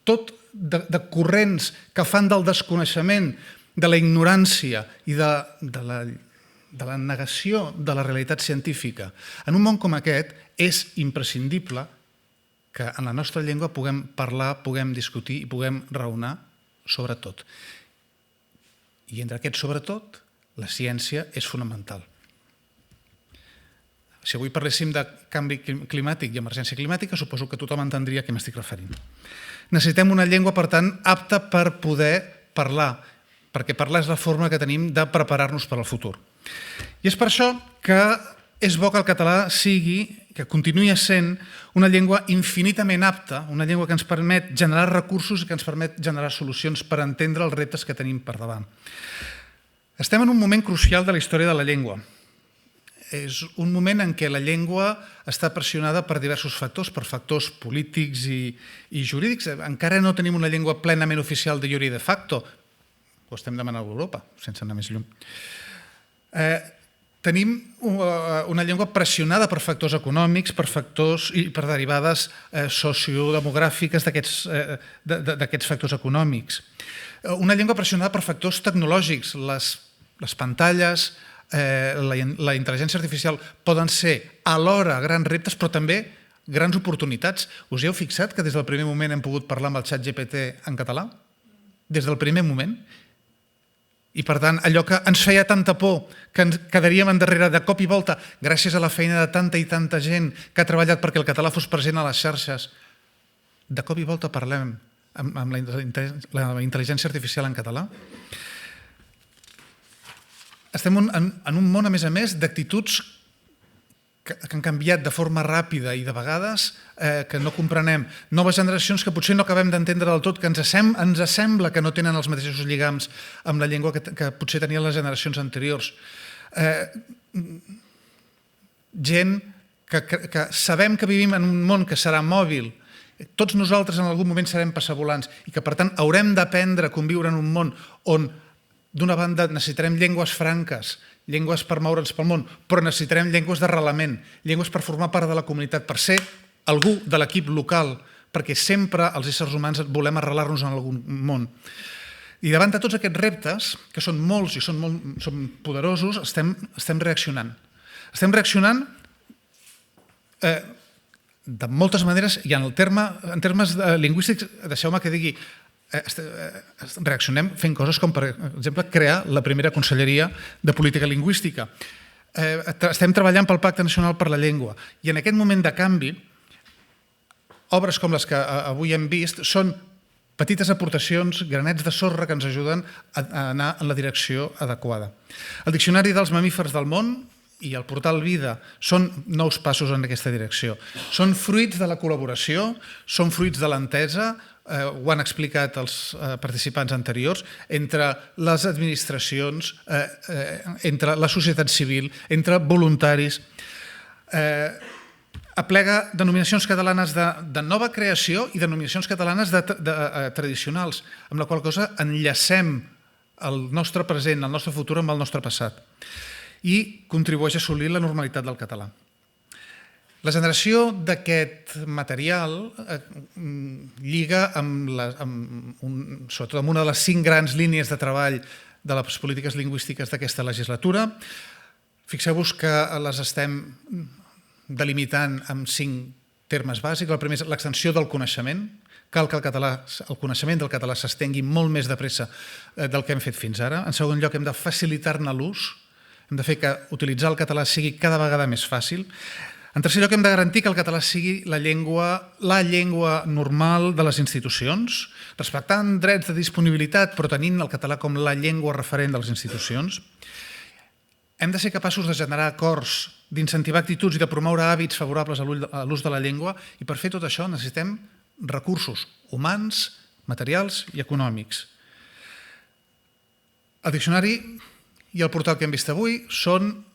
tot de corrents que fan del desconeixement, de la ignorància i de la negació de la realitat científica. En un món com aquest és imprescindible que en la nostra llengua puguem parlar, puguem discutir i puguem raonar sobre tot. I entre aquest sobretot, la ciència és fonamental. Si avui parléssim de canvi climàtic i emergència climàtica, suposo que tothom entendria a què m'estic referint. Necessitem una llengua, per tant, apta per poder parlar, perquè parlar és la forma que tenim de preparar-nos per al futur. I és per això que és bo que el català sigui, que continuï sent una llengua infinitament apta, una llengua que ens permet generar recursos i que ens permet generar solucions per entendre els reptes que tenim per davant. Estem en un moment crucial de la història de la llengua. És un moment en què la llengua està pressionada per diversos factors, per factors polítics i jurídics. Encara no tenim una llengua plenament oficial de jure i de facto. Ho estem demanant a Europa, sense anar més lluny. Tenim una llengua pressionada per factors econòmics, per factors i per derivades sociodemogràfiques d'aquests factors econòmics. Una llengua pressionada per factors tecnològics, les pantalles, la intel·ligència artificial poden ser alhora grans reptes, però també grans oportunitats. Us hi heu fixat que des del primer moment hem pogut parlar amb el ChatGPT en català? Des del primer moment? I per tant, allò que ens feia tanta por, que ens quedaríem endarrere de cop i volta, gràcies a la feina de tanta i tanta gent que ha treballat perquè el català fos present a les xarxes, de cop i volta parlem amb la intel·ligència artificial en català. estem en un món, a més, d'actituds que han canviat de forma ràpida i de vegades que no comprenem. Noves generacions que potser no acabem d'entendre del tot, que ens sembla que no tenen els mateixos lligams amb la llengua que potser tenien les generacions anteriors. Gent que sabem que vivim en un món que serà mòbil, tots nosaltres en algun moment serem passavolants i que per tant haurem d'aprendre a conviure en un món on d'una banda necessitarem llengües franques, llengües per moure'ns pel món, però necessitarem llengües d'arrelament, llengües per formar part de la comunitat, per ser algú de l'equip local, perquè sempre els éssers humans volem arrelar-nos en algun món. I davant de tots aquests reptes, que són molts i són poderosos, estem reaccionant. Estem reaccionant de moltes maneres i en termes lingüístics, deixeu-me que digui, reaccionem fent coses com, per exemple, crear la primera conselleria de política lingüística. Estem treballant pel Pacte Nacional per la Llengua i en aquest moment de canvi, obres com les que avui hem vist són petites aportacions, granets de sorra que ens ajuden a anar en la direcció adequada. El Diccionari dels Mamífers del Món i el portal Vida són nous passos en aquesta direcció. Són fruits de la col·laboració, són fruits de l'entesa, ho han explicat els participants anteriors, entre les administracions, entre la societat civil, entre voluntaris. Aplega denominacions catalanes de nova creació i denominacions catalanes tradicionals, amb la qual cosa enllacem el nostre present, el nostre futur amb el nostre passat i contribueix a assolir la normalitat del català. La generació d'aquest material lliga sobretot amb una de les 5 grans línies de treball de les polítiques lingüístiques d'aquesta legislatura. Fixeu-vos que les estem delimitant amb 5 termes bàsics. El primer és l'extensió del coneixement. Cal que el coneixement del català s'estengui molt més de pressa del que hem fet fins ara. En segon lloc, hem de facilitar-ne l'ús. Hem de fer que utilitzar el català sigui cada vegada més fàcil. En tercer lloc, hem de garantir que el català sigui la llengua normal de les institucions, respectant drets de disponibilitat, però tenint el català com la llengua referent de les institucions. Hem de ser capaços de generar acords, d'incentivar actituds i de promoure hàbits favorables a l'ús de la llengua i per fer tot això necessitem recursos humans, materials i econòmics. El diccionari i el portal que hem vist avui són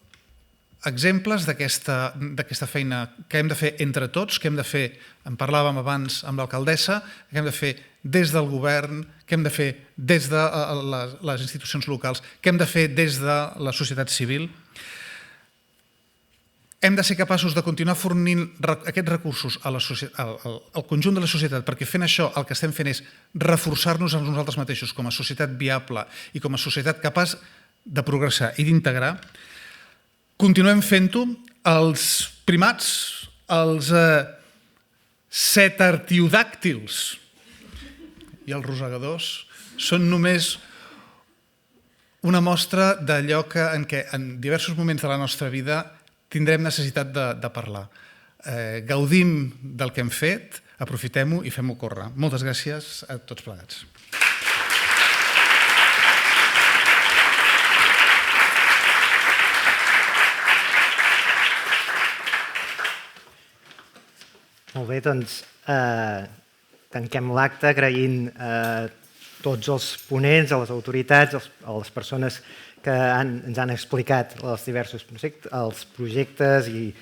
exemples d'aquesta feina que hem de fer entre tots, que hem de fer, en parlàvem abans amb l'alcaldessa, que hem de fer des del govern, que hem de fer des de les institucions locals, que hem de fer des de la societat civil. Hem de ser capaços de continuar fornint aquests recursos al conjunt de la societat, perquè fent això el que estem fent és reforçar-nos a nosaltres mateixos com a societat viable i com a societat capaç de progressar i d'integrar. Continuem fent-ho. Els primats, els cetartiodàctils i els rosegadors són només una mostra d'allò en què en diversos moments de la nostra vida tindrem necessitat de parlar. Gaudim del que hem fet, aprofitem-ho i fem-ho córrer. Moltes gràcies a tots plegats. Molt bé, doncs tanquem l'acte agraint a tots els ponents, a les autoritats, a les persones que ens han explicat els diversos projectes i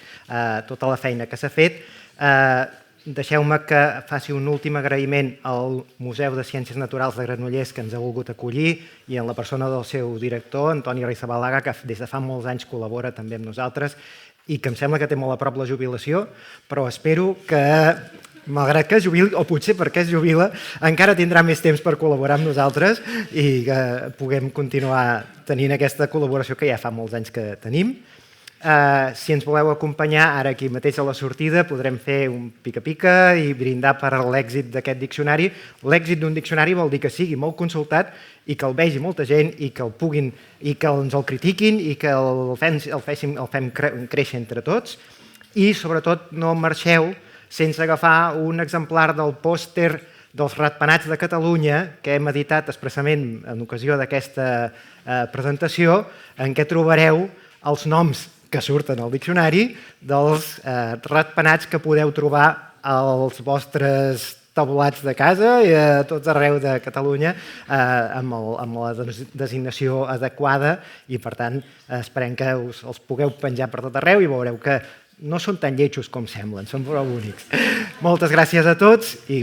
tota la feina que s'ha fet. Deixeu-me que faci un últim agraïment al Museu de Ciències Naturals de Granollers que ens ha volgut acollir i en la persona del seu director, Antoni Arrizabalaga, que des de fa molts anys col·labora també amb nosaltres i que em sembla que té molt a prop la jubilació, però espero que, malgrat que es jubili, o potser perquè es jubila, encara tindrà més temps per col·laborar amb nosaltres i que puguem continuar tenint aquesta col·laboració que ja fa molts anys que tenim. Si ens voleu acompanyar, ara aquí mateix a la sortida podrem fer un pica-pica i brindar per l'èxit d'aquest diccionari. L'èxit d'un diccionari vol dir que sigui molt consultat i que el vegi molta gent i que el puguin i que ens el critiquin i que el fem créixer entre tots. I sobretot no marxeu sense agafar un exemplar del pòster dels ratpenats de Catalunya que hem editat expressament en ocasió d'aquesta presentació, en què trobareu els noms que surten al diccionari dels ratpenats que podeu trobar als vostres tabulats de casa i a tots arreu de Catalunya amb la designació adequada i, per tant, esperem que els pugueu penjar per tot arreu i veureu que no són tan lletjos com semblen, són prou bonics. Moltes gràcies a tots i